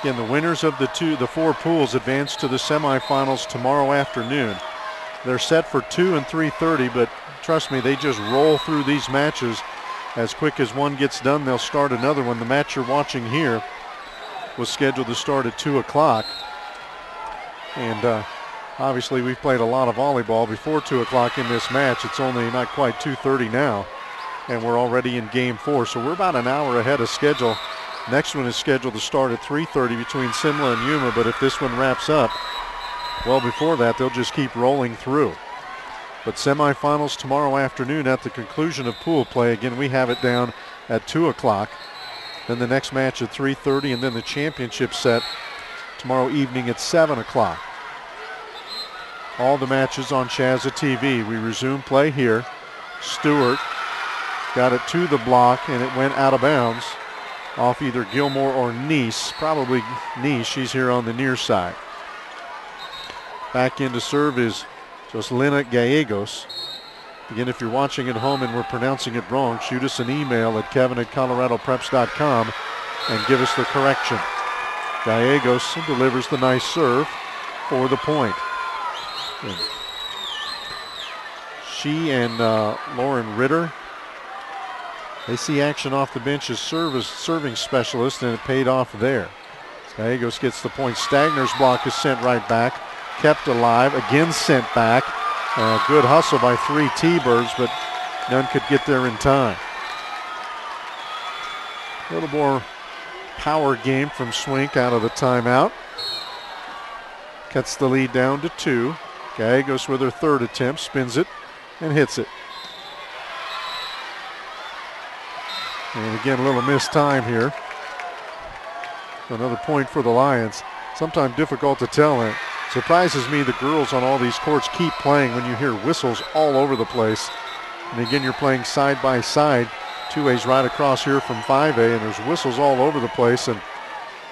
Speaker 1: Again, the winners of the 4 pools advance to the semifinals tomorrow afternoon. They're set for 2 and 3:30, but trust me, they just roll through these matches. As quick as one gets done, they'll start another one. The match you're watching here was scheduled to start at 2 o'clock. And obviously we've played a lot of volleyball before 2 o'clock in this match. It's only not quite 2:30 now, and we're already in game 4. So we're about an hour ahead of schedule. Next one is scheduled to start at 3:30 between Simla and Yuma, but if this one wraps up well before that, they'll just keep rolling through. But semifinals tomorrow afternoon at the conclusion of pool play. Again, we have it down at 2 o'clock. Then the next match at 3:30, and then the championship set tomorrow evening at 7 o'clock. All the matches on CHSAA TV. We resume play here. Stewart got it to the block, and it went out of bounds off either Gilmore or Nice. Probably Nice. She's here on the near side. Back in to serve is Jocelyn Gallegos. Again, if you're watching at home and we're pronouncing it wrong, shoot us an email at kevin@coloradopreps.com and give us the correction. Gallegos delivers the nice serve for the point. And she and Lauren Ritter, they see action off the bench as serving specialist, and it paid off there. Gallegos gets the point. Stagner's block is sent right back. Kept alive, again sent back. Good hustle by 3 T-Birds, but none could get there in time. A little more power game from Swink out of the timeout. Cuts the lead down to 2. Gallegos with her 3rd attempt, spins it and hits it. And again, a little missed time here. Another point for the Lions. Sometimes difficult to tell. It surprises me the girls on all these courts keep playing when you hear whistles all over the place. And again, you're playing side by side. 2A's right across here from 5A, and there's whistles all over the place, and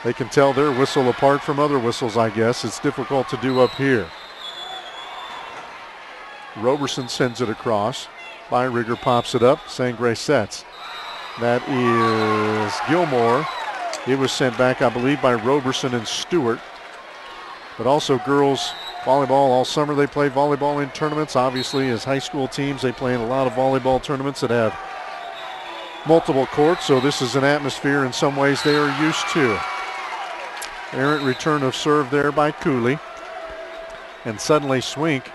Speaker 1: they can tell their whistle apart from other whistles, I guess. It's difficult to do up here. Roberson sends it across. Byrigger pops it up. Sangre sets. That is Gilmore. It was sent back, I believe, by Roberson and Stewart. But also girls volleyball all summer. They play volleyball in tournaments. Obviously, as high school teams, they play in a lot of volleyball tournaments that have multiple courts. So this is an atmosphere in some ways they are used to. Errant return of serve there by Cooley. And suddenly Swink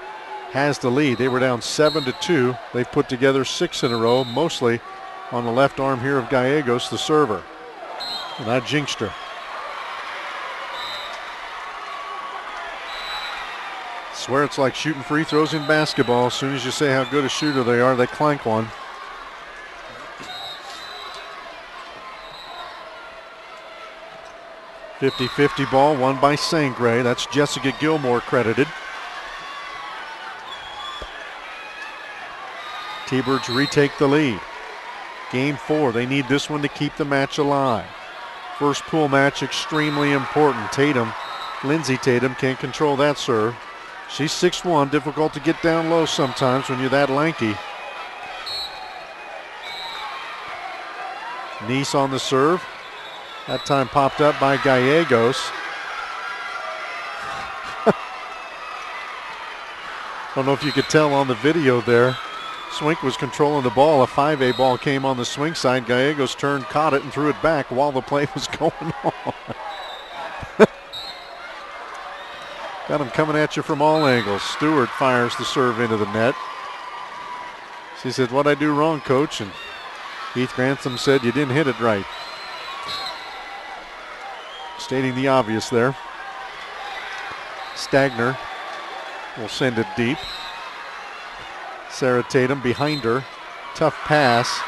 Speaker 1: has the lead. They were down 7-2. They've put together 6 in a row, mostly on the left arm here of Gallegos, the server. And that jinxed her. swear it's like shooting free throws in basketball. As soon as you say how good a shooter they are, they clank one. .50-50 ball won by Sangre. That's Jessica Gilmore credited. T-Birds retake the lead. Game 4, they need this one to keep the match alive. First pool match extremely important. Lindsay Tatum can't control that serve. She's 6'1", difficult to get down low sometimes when you're that lanky. Nice on the serve. That time popped up by Gallegos. Don't know if you could tell on the video there. Swink was controlling the ball. A 5A ball came on the Swink side. Gallegos turned, caught it, and threw it back while the play was going on. Got him coming at you from all angles. Stewart fires the serve into the net. She said, "What'd I do wrong, coach?" And Heath Grantham said, "You didn't hit it right." Stating the obvious there. Stagner will send it deep. Sarah Tatum behind her. Tough pass.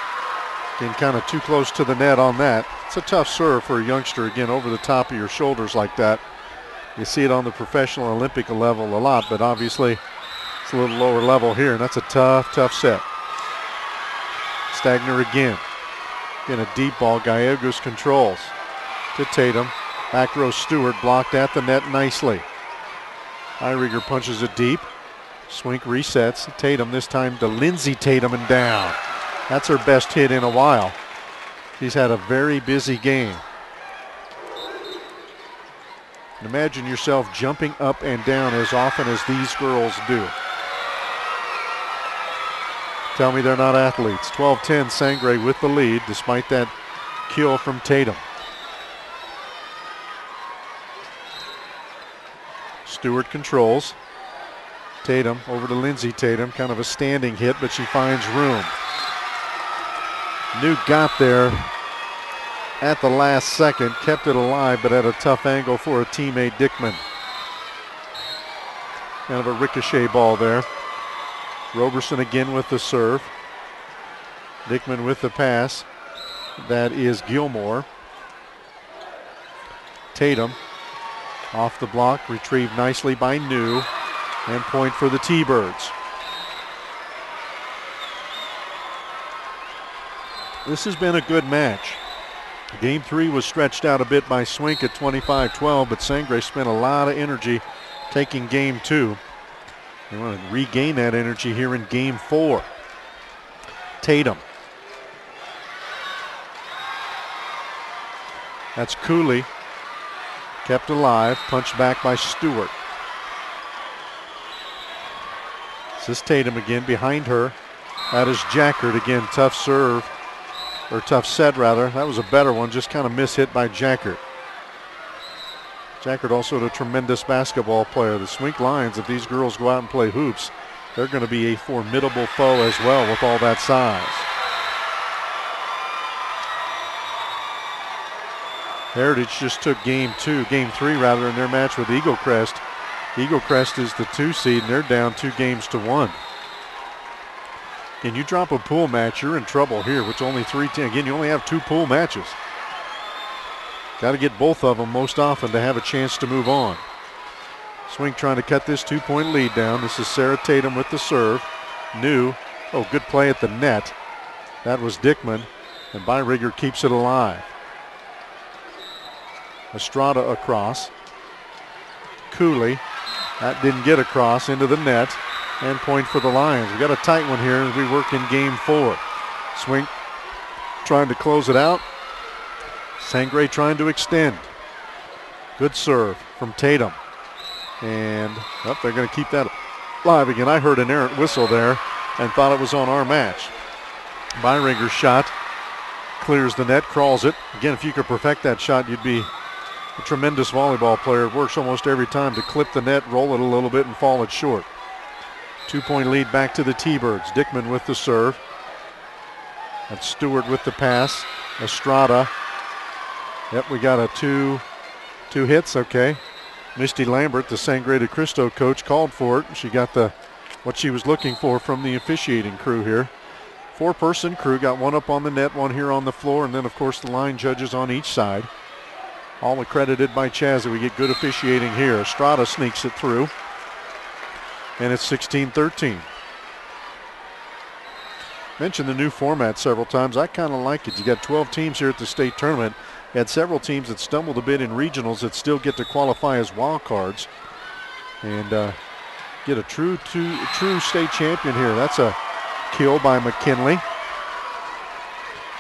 Speaker 1: Getting kind of too close to the net on that. It's a tough serve for a youngster, again, over the top of your shoulders like that. You see it on the professional Olympic level a lot, but obviously it's a little lower level here, and that's a tough, tough set. Stagner again. In a deep ball, Gallegos controls. To Tatum. Back row Stewart blocked at the net nicely. Eiriger punches it deep. Swink resets. Tatum this time to Lindsay Tatum and down. That's her best hit in a while. She's had a very busy game. Imagine yourself jumping up and down as often as these girls do. Tell me they're not athletes. 12-10 Sangre with the lead despite that kill from Tatum. Stewart controls. Tatum over to Lindsay Tatum. Kind of a standing hit, but she finds room. Newt got there at the last second, kept it alive, but at a tough angle for a teammate, Dickman. Kind of a ricochet ball there. Roberson again with the serve. Dickman with the pass. That is Gilmore. Tatum off the block, retrieved nicely by New, and point for the T-Birds. This has been a good match. Game 3 was stretched out a bit by Swink at 25-12, but Sangre spent a lot of energy taking Game 2. They want to regain that energy here in Game 4. Tatum. That's Cooley. Kept alive, punched back by Stewart. This is Tatum again behind her. That is Jackert again, tough serve. Or tough set rather. That was a better one, just kind of mishit by Jackert. Jackert also a tremendous basketball player. The Swink Lions, if these girls go out and play hoops, they're going to be a formidable foe as well with all that size. Heritage just took game 3 rather, in their match with Eagle Crest. Eagle Crest is the 2 seed and they're down 2 games to 1. Can you drop a pool match, you're in trouble here, which only 3-10. Again, you only have 2 pool matches. Got to get both of them most often to have a chance to move on. Swink trying to cut this 2-point lead down. This is Sarah Tatum with the serve. New. Oh, good play at the net. That was Dickman, and Byrigger keeps it alive. Estrada across. Cooley. That didn't get across into the net. And point for the Lions. We got a tight one here as we work in Game 4. Swink trying to close it out. Sangre trying to extend. Good serve from Tatum. And they're going to keep that alive again. I heard an errant whistle there and thought it was on our match. Byrigger's shot clears the net, crawls it. Again, if you could perfect that shot, you'd be a tremendous volleyball player. It works almost every time to clip the net, roll it a little bit, and fall it short. 2-point lead back to the T-Birds. Dickman with the serve. That's Stewart with the pass. Estrada. Yep, we got a two hits, okay. Misty Lambert, the Sangre De Cristo coach, called for it. She got what she was looking for from the officiating crew here. 4-person crew, got one up on the net, one here on the floor, and then of course the line judges on each side. All accredited by CHSAA. We get good officiating here. Estrada sneaks it through. And it's 16-13. Mentioned the new format several times. I kind of like it. You got 12 teams here at the state tournament. You had several teams that stumbled a bit in regionals that still get to qualify as wild cards. And get a true state champion here. That's a kill by McKinley.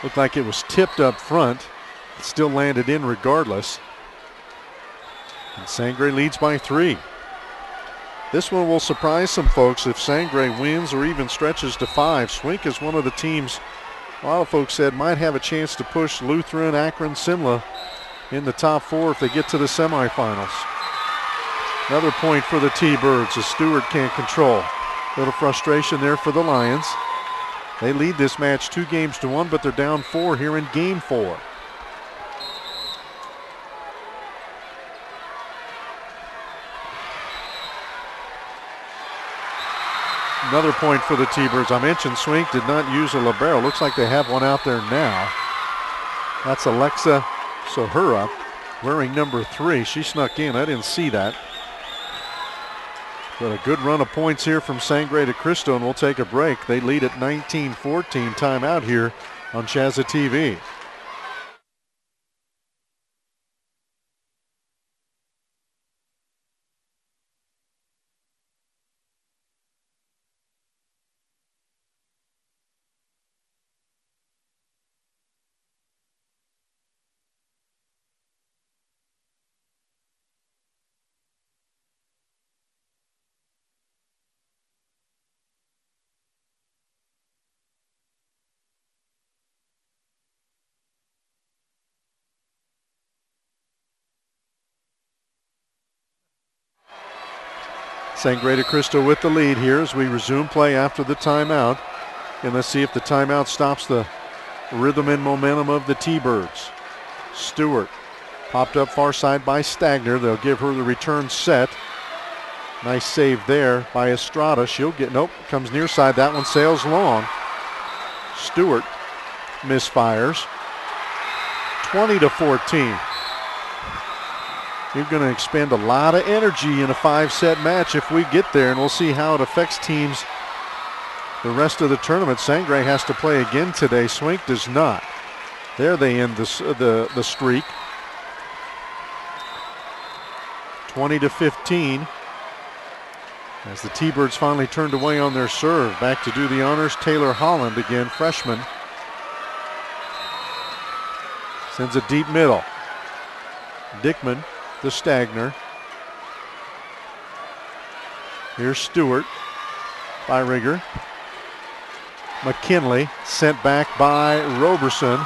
Speaker 1: Looked like it was tipped up front. It still landed in regardless. And Sangre leads by 3. This one will surprise some folks if Sangre wins or even stretches to 5. Swink is one of the teams a lot of folks said might have a chance to push Lutheran, Akron, Simla in the top 4 if they get to the semifinals. Another point for the T-Birds as Stewart can't control. Little frustration there for the Lions. They lead this match 2-1, but they're down 4 here in game 4. Another point for the T-Birds. I mentioned Swink did not use a libero. Looks like they have one out there now. That's Alexa Sohura wearing number 3. She snuck in. I didn't see that. But a good run of points here from Sangre De Cristo, and we'll take a break. They lead at 19-14. Timeout here on CHSAA TV. Sangre De Cristo with the lead here as we resume play after the timeout. And let's see if the timeout stops the rhythm and momentum of the T-Birds. Stewart popped up far side by Stagner. They'll give her the return set. Nice save there by Estrada. She'll get, nope, comes near side. That one sails long. Stewart misfires. 20-14. You're going to expend a lot of energy in a 5-set match if we get there, and we'll see how it affects teams the rest of the tournament. Sangre has to play again today. Swink does not. There they end the streak. 20-15. As the T-Birds finally turned away on their serve. Back to do the honors, Taylor Holland again, freshman. Sends it deep middle. Dickman to Stagner. Here's Stewart by Rigger. McKinley sent back by Roberson.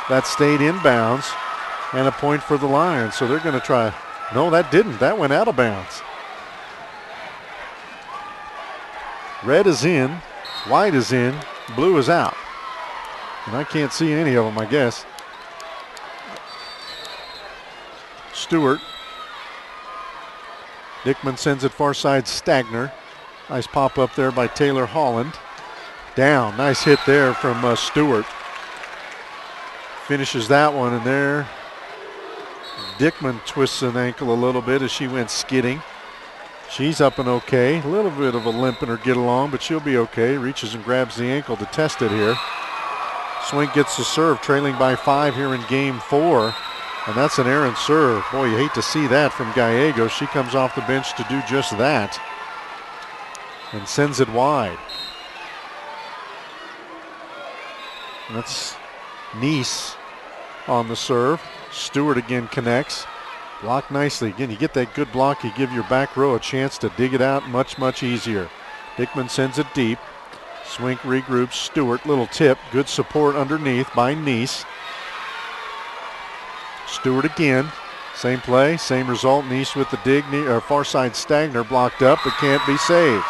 Speaker 1: That stayed inbounds. And a point for the Lions. So they're going to try. No, that didn't. That went out of bounds. Red is in. White is in. Blue is out. And I can't see any of them, I guess. Stewart. Dickman sends it far side, Stagner. Nice pop up there by Taylor Holland. Down, nice hit there from Stewart. Finishes that one, and there Dickman twists an ankle a little bit as she went skidding. She's up and okay. A little bit of a limp in her get along, but she'll be okay. Reaches and grabs the ankle to test it here. Swink gets the serve, trailing by 5 here in game 4. And that's an errant serve. Boy, you hate to see that from Gallegos. She comes off the bench to do just that and sends it wide. And that's Nice on the serve. Stewart again connects. Blocked nicely. Again, you get that good block, you give your back row a chance to dig it out much, much easier. Dickman sends it deep. Swink regroups. Stewart, little tip. Good support underneath by Nice. Stewart again. Same play, same result. Nice with the dig. Far side Stagner blocked up, but can't be saved.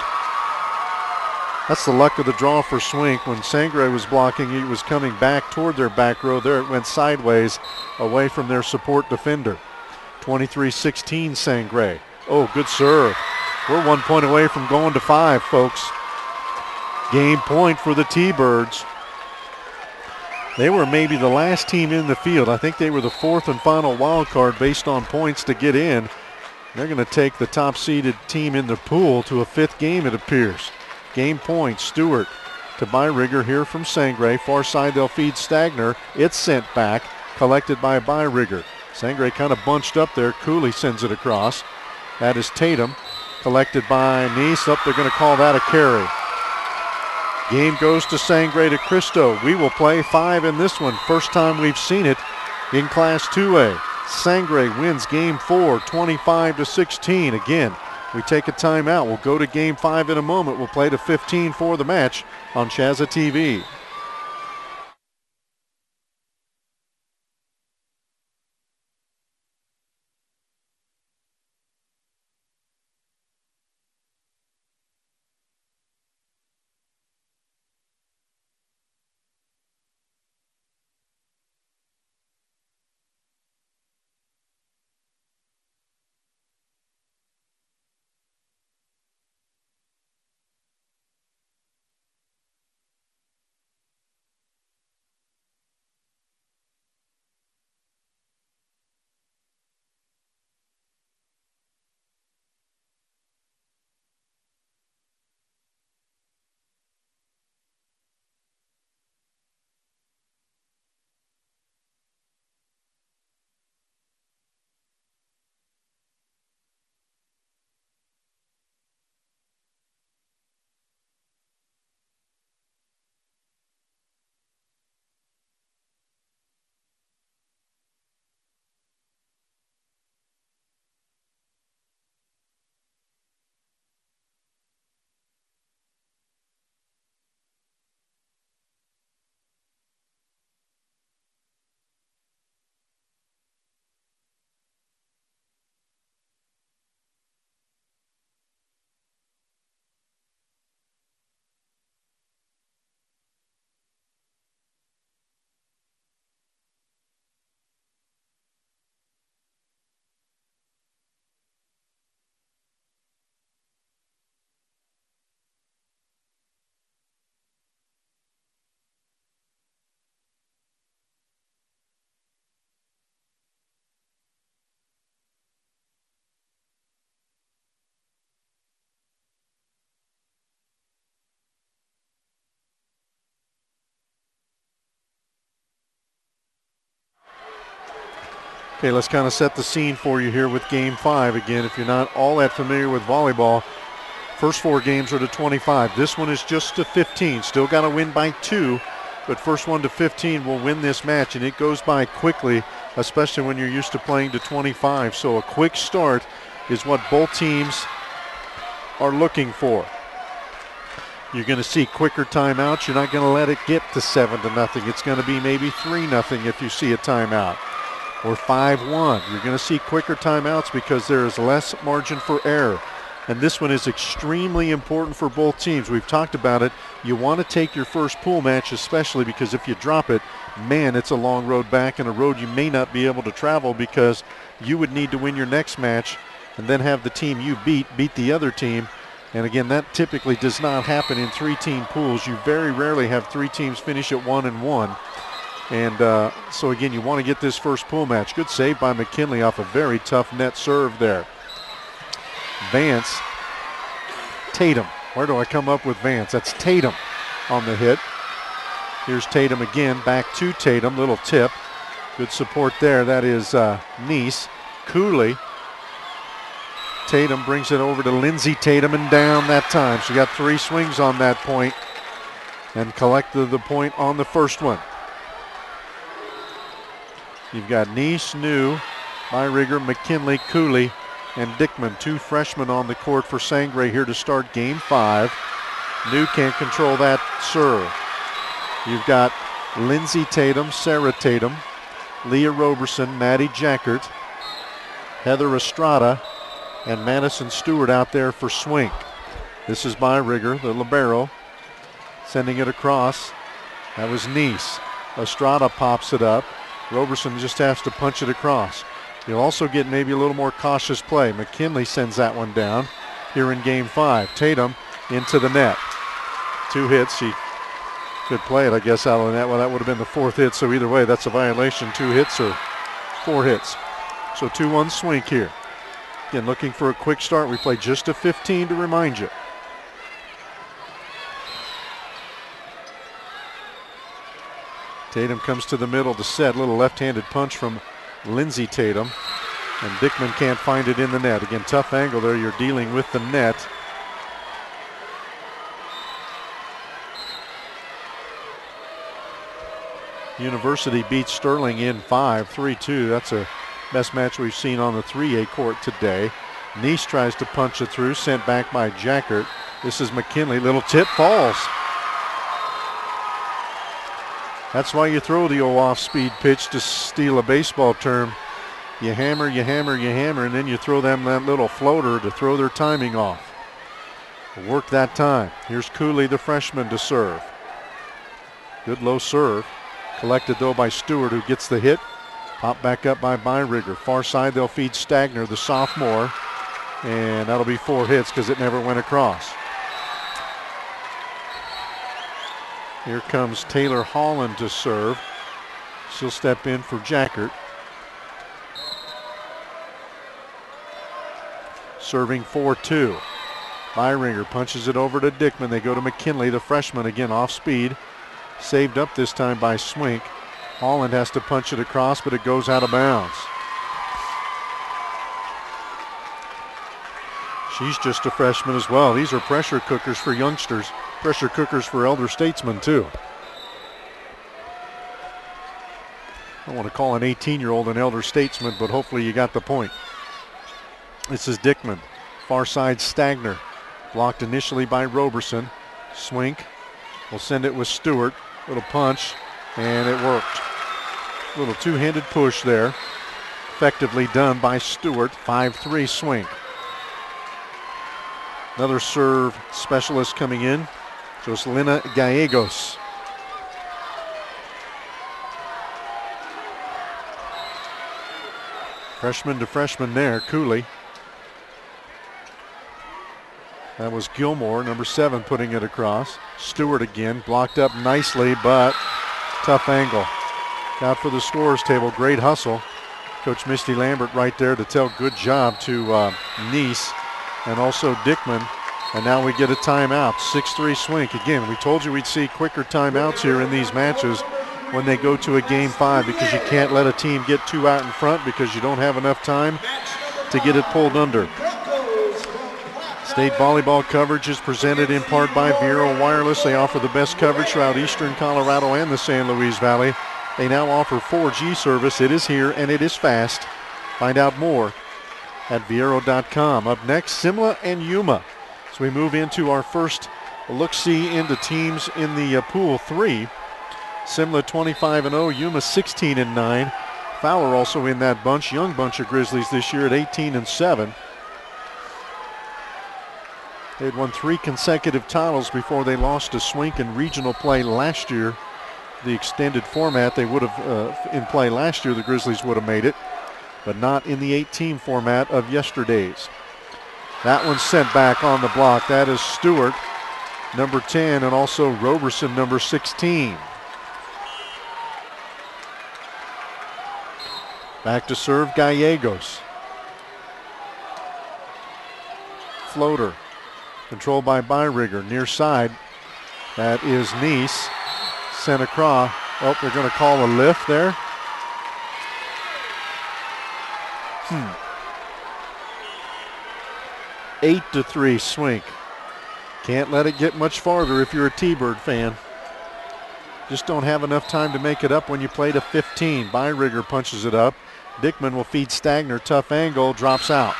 Speaker 1: That's the luck of the draw for Swink. When Sangre was blocking, he was coming back toward their back row. There it went sideways away from their support defender. 23-16 Sangre. Oh, good serve. We're 1 point away from going to 5, folks. Game point for the T-Birds. They were maybe the last team in the field. I think they were the 4th and final wild card based on points to get in. They're going to take the top-seeded team in the pool to a 5th game, it appears. Game point, Stewart to Byrigger here from Sangre. Far side, they'll feed Stagner. It's sent back, collected by Byrigger. Sangre kind of bunched up there. Cooley sends it across. That is Tatum, collected by Nice. Up, they're going to call that a carry. Game goes to Sangre De Cristo. We will play 5 in this one. First time we've seen it in Class 2A. Sangre wins game 4, 25-16. Again, we take a timeout. We'll go to game 5 in a moment. We'll play to 15 for the match on CHSAA TV. Okay, let's kind of set the scene for you here with game 5. Again, if you're not all that familiar with volleyball, first 4 games are to 25. This one is just to 15. Still got to win by 2, but first one to 15 will win this match, and it goes by quickly, especially when you're used to playing to 25. So a quick start is what both teams are looking for. You're going to see quicker timeouts. You're not going to let it get to 7-0. It's going to be maybe 3-0 if you see a timeout, or 5-1. You're going to see quicker timeouts because there is less margin for error. And this one is extremely important for both teams. We've talked about it. You want to take your first pool match, especially because if you drop it, man, it's a long road back and a road you may not be able to travel, because you would need to win your next match and then have the team you beat the other team. And again, that typically does not happen in 3-team pools. You very rarely have 3 teams finish at 1-1. And so again, you want to get this first pool match. Good save by McKinley off a very tough net serve there. Vance, Tatum. Where do I come up with Vance? That's Tatum on the hit. Here's Tatum again, back to Tatum, little tip. Good support there. That is Nice. Cooley. Tatum brings it over to Lindsay Tatum and down that time. She got 3 swings on that point and collected the point on the first one. You've got Nice, New, Byrigger, McKinley, Cooley, and Dickman, 2 freshmen on the court for Sangre here to start game 5. New can't control that serve. You've got Lindsay Tatum, Sarah Tatum, Leah Roberson, Maddie Jackert, Heather Estrada, and Madison Stewart out there for Swink. This is Byrigger, the libero, sending it across. That was Nice. Estrada pops it up. Roberson just has to punch it across. You'll also get maybe a little more cautious play. McKinley sends that one down here in game 5. Tatum into the net. 2 hits. He could play it, I guess, out of the net. Well, that would have been the 4th hit, so either way, that's a violation. 2 hits or 4 hits. So 2-1 Swink here. Again, looking for a quick start. We play just a 15 to remind you. Tatum comes to the middle to set. Little left-handed punch from Lindsey Tatum. And Dickman can't find it in the net. Again, tough angle there. You're dealing with the net. University beats Sterling in 5, 3-2. That's a best match we've seen on the 3A court today. Nice tries to punch it through, sent back by Jackert. This is McKinley. Little tip, falls. That's why you throw the off-speed pitch, to steal a baseball term. You hammer, you hammer, you hammer, and then you throw them that little floater to throw their timing off. Work that time. Here's Cooley, the freshman, to serve. Good low serve. Collected, though, by Stewart, who gets the hit. Pop back up by Byrigger. Far side, they'll feed Stagner, the sophomore. And that'll be 4 hits because it never went across. Here comes Taylor Holland to serve. She'll step in for Jackert. Serving 4-2. Byringer punches it over to Dickman. They go to McKinley, the freshman, again off speed. Saved up this time by Swink. Holland has to punch it across, but it goes out of bounds. She's just a freshman as well. These are pressure cookers for youngsters. Pressure cookers for elder statesmen, too. I don't want to call an 18-year-old an elder statesman, but hopefully you got the point. This is Dickman. Far side, Stagner. Blocked initially by Roberson. Swink will send it with Stewart. Little punch, and it worked. Little two-handed push there. Effectively done by Stewart. 5-3 Swink. Another serve specialist coming in. Joselina Gallegos. Freshman to freshman there, Cooley. That was Gilmore, number 7, putting it across. Stewart again, blocked up nicely, but tough angle. Got for the scorer's table, great hustle. Coach Misty Lambert right there to tell good job to Nice and also Dickman. And now we get a timeout, 6-3 Swink. Again, we told you we'd see quicker timeouts here in these matches when they go to a game 5, because you can't let a team get 2 out in front because you don't have enough time to get it pulled under. State volleyball coverage is presented in part by Vero Wireless. They offer the best coverage throughout eastern Colorado and the San Luis Valley. They now offer 4G service. It is here and it is fast. Find out more at Viero.com. Up next, Simla and Yuma. So we move into our first look-see into teams in the Pool 3. Simla 25-0, Yuma 16-9. Fowler also in that bunch, young bunch of Grizzlies this year at 18-7. They had won 3 consecutive titles before they lost to Swink in regional play last year. The extended format they would have in play last year, the Grizzlies would have made it, but not in the 8-team format of yesterday's. That one's sent back on the block. That is Stewart, number 10, and also Roberson, number 16. Back to serve Gallegos. Floater. Controlled by Byrigger, near side. That is Nice. Sent across. Oh, they're going to call a lift there. 8-3 Swink. Can't let it get much farther if you're a T-Bird fan. Just don't have enough time to make it up when you play to 15. Byrigger punches it up. Dickman will feed Stagner. Tough angle. Drops out.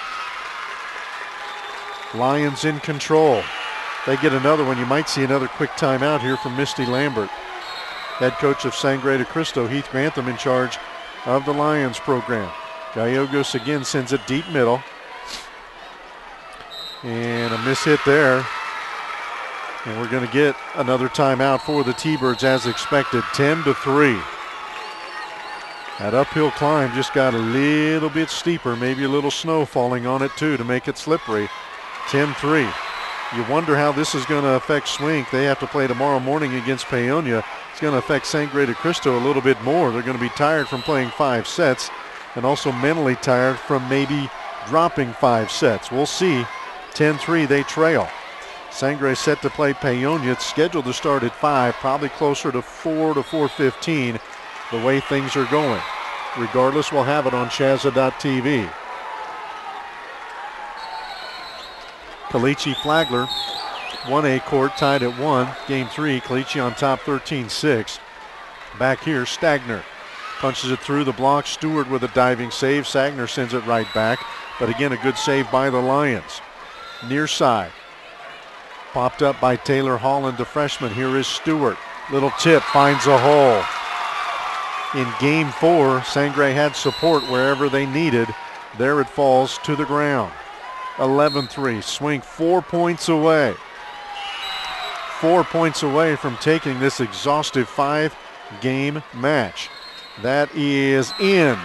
Speaker 1: Lions in control. They get another one. You might see another quick timeout here from Misty Lambert. Head coach of Sangre De Cristo, Heath Grantham, in charge of the Lions program. Gallegos again sends it deep middle. And a miss hit there. And we're going to get another timeout for the T-Birds as expected. 10-3. That uphill climb just got a little bit steeper, maybe a little snow falling on it too to make it slippery. 10-3. You wonder how this is going to affect Swink. They have to play tomorrow morning against Paonia. It's going to affect Sangre De Cristo a little bit more. They're going to be tired from playing 5 sets and also mentally tired from maybe dropping 5 sets. We'll see. 10-3, they trail. Sangre set to play Paonia. It's scheduled to start at 5, probably closer to 4 to 4:15 the way things are going. Regardless, we'll have it on CHSAA.tv. Caliche Flagler, 1A court, tied at 1. Game 3, Caliche on top 13-6. Back here, Stagner punches it through the block. Stewart with a diving save. Sagner sends it right back. But again, a good save by the Lions. Near side. Popped up by Taylor Holland, the freshman. Here is Stewart. Little tip, finds a hole. In game 4, Sangre had support wherever they needed. There it falls to the ground. 11-3. Swink 4 points away. 4 points away from taking this exhaustive 5-game match. That is in.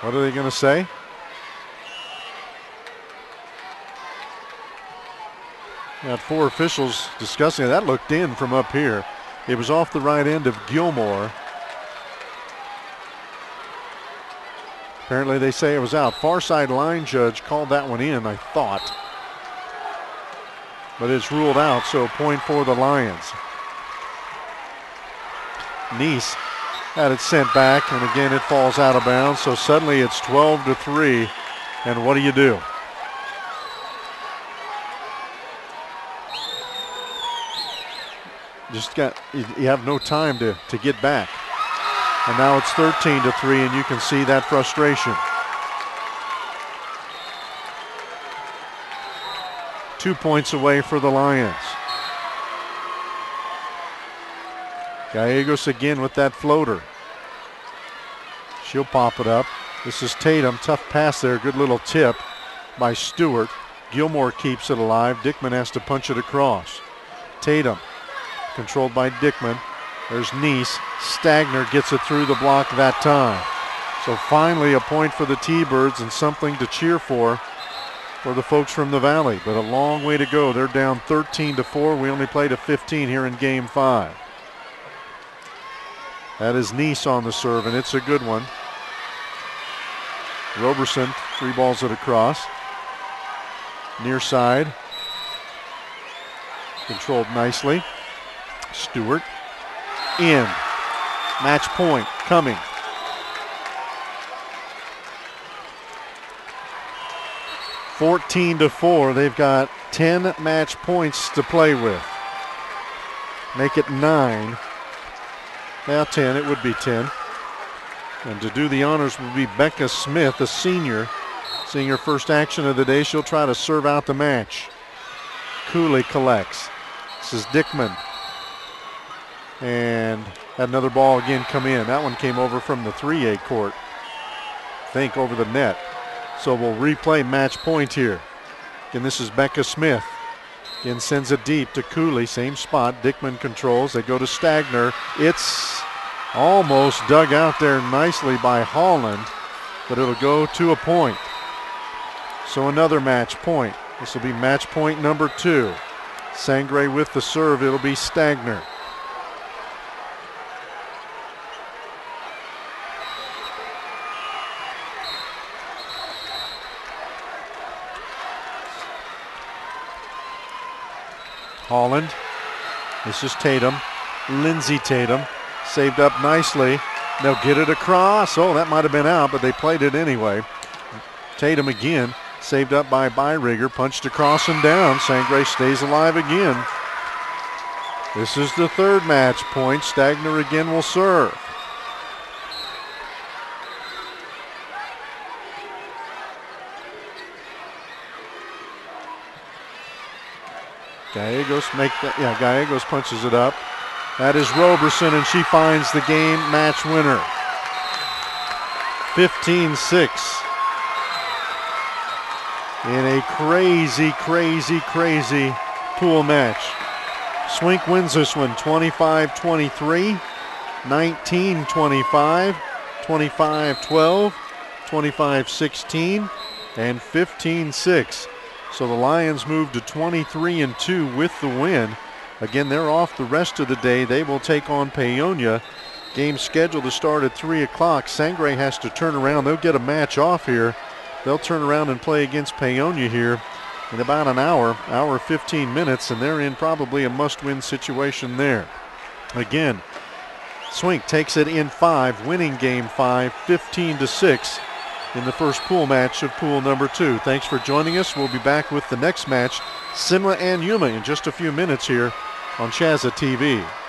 Speaker 1: What are they going to say? Got 4 officials discussing it. That looked in from up here. It was off the right end of Gilmore. Apparently they say it was out. Far side line judge called that one in, I thought. But it's ruled out, so a point for the Lions. Nice had it sent back, and again it falls out of bounds. So suddenly it's 12-3, and what do you do? You have no time to get back. And now it's 13-3, and you can see that frustration. 2 points away for the Lions. Gallegos again with that floater. She'll pop it up. This is Tatum. Tough pass there. Good little tip by Stewart. Gilmore keeps it alive. Dickman has to punch it across. Tatum controlled by Dickman. There's Nice. Stagner gets it through the block that time. So finally a point for the T-Birds and something to cheer for the folks from the Valley. But a long way to go. They're down 13-4. We only played a 15 here in game 5. That is Nice on the serve, and it's a good one. Roberson 3 balls it across. Near side. Controlled nicely. Stewart in. Match point coming. (14-4). They've got 10 match points to play with. Make it 9. Now 10, it would be 10. And to do the honors would be Becca Smith, a senior. Seeing her first action of the day, she'll try to serve out the match. Cooley collects. This is Dickman. And had another ball again come in. That one came over from the 3A court. I think over the net. So we'll replay match point here. Again, this is Becca Smith. Again, sends it deep to Cooley. Same spot. Dickman controls. They go to Stagner. It's almost dug out there nicely by Holland, but it'll go to a point. So another match point. This will be match point number 2. Sangre with the serve. It'll be Stagner. Holland. This is Tatum. Lindsay Tatum. Saved up nicely. They'll get it across. Oh, that might have been out, but they played it anyway. Tatum again. Saved up by Byrigger. Punched across and down. Sangre stays alive again. This is the 3rd match point. Stagner again will serve. Gallegos Gallegos punches it up. That is Roberson, and she finds the game match winner. 15-6. In a crazy, crazy, crazy pool match. Swink wins this one 25-23. 19-25, 25-12, 25-16, and 15-6. So the Lions move to 23-2 with the win. Again, they're off the rest of the day. They will take on Paonia. Game scheduled to start at 3 o'clock. Sangre has to turn around. They'll get a match off here. They'll turn around and play against Paonia here in about an hour 15 minutes, and they're in probably a must-win situation there. Again, Swink takes it in 5, winning game 5, 15-6 in the first pool match of pool number 2. Thanks for joining us. We'll be back with the next match, Simla and Yuma, in just a few minutes here on CHSAA TV.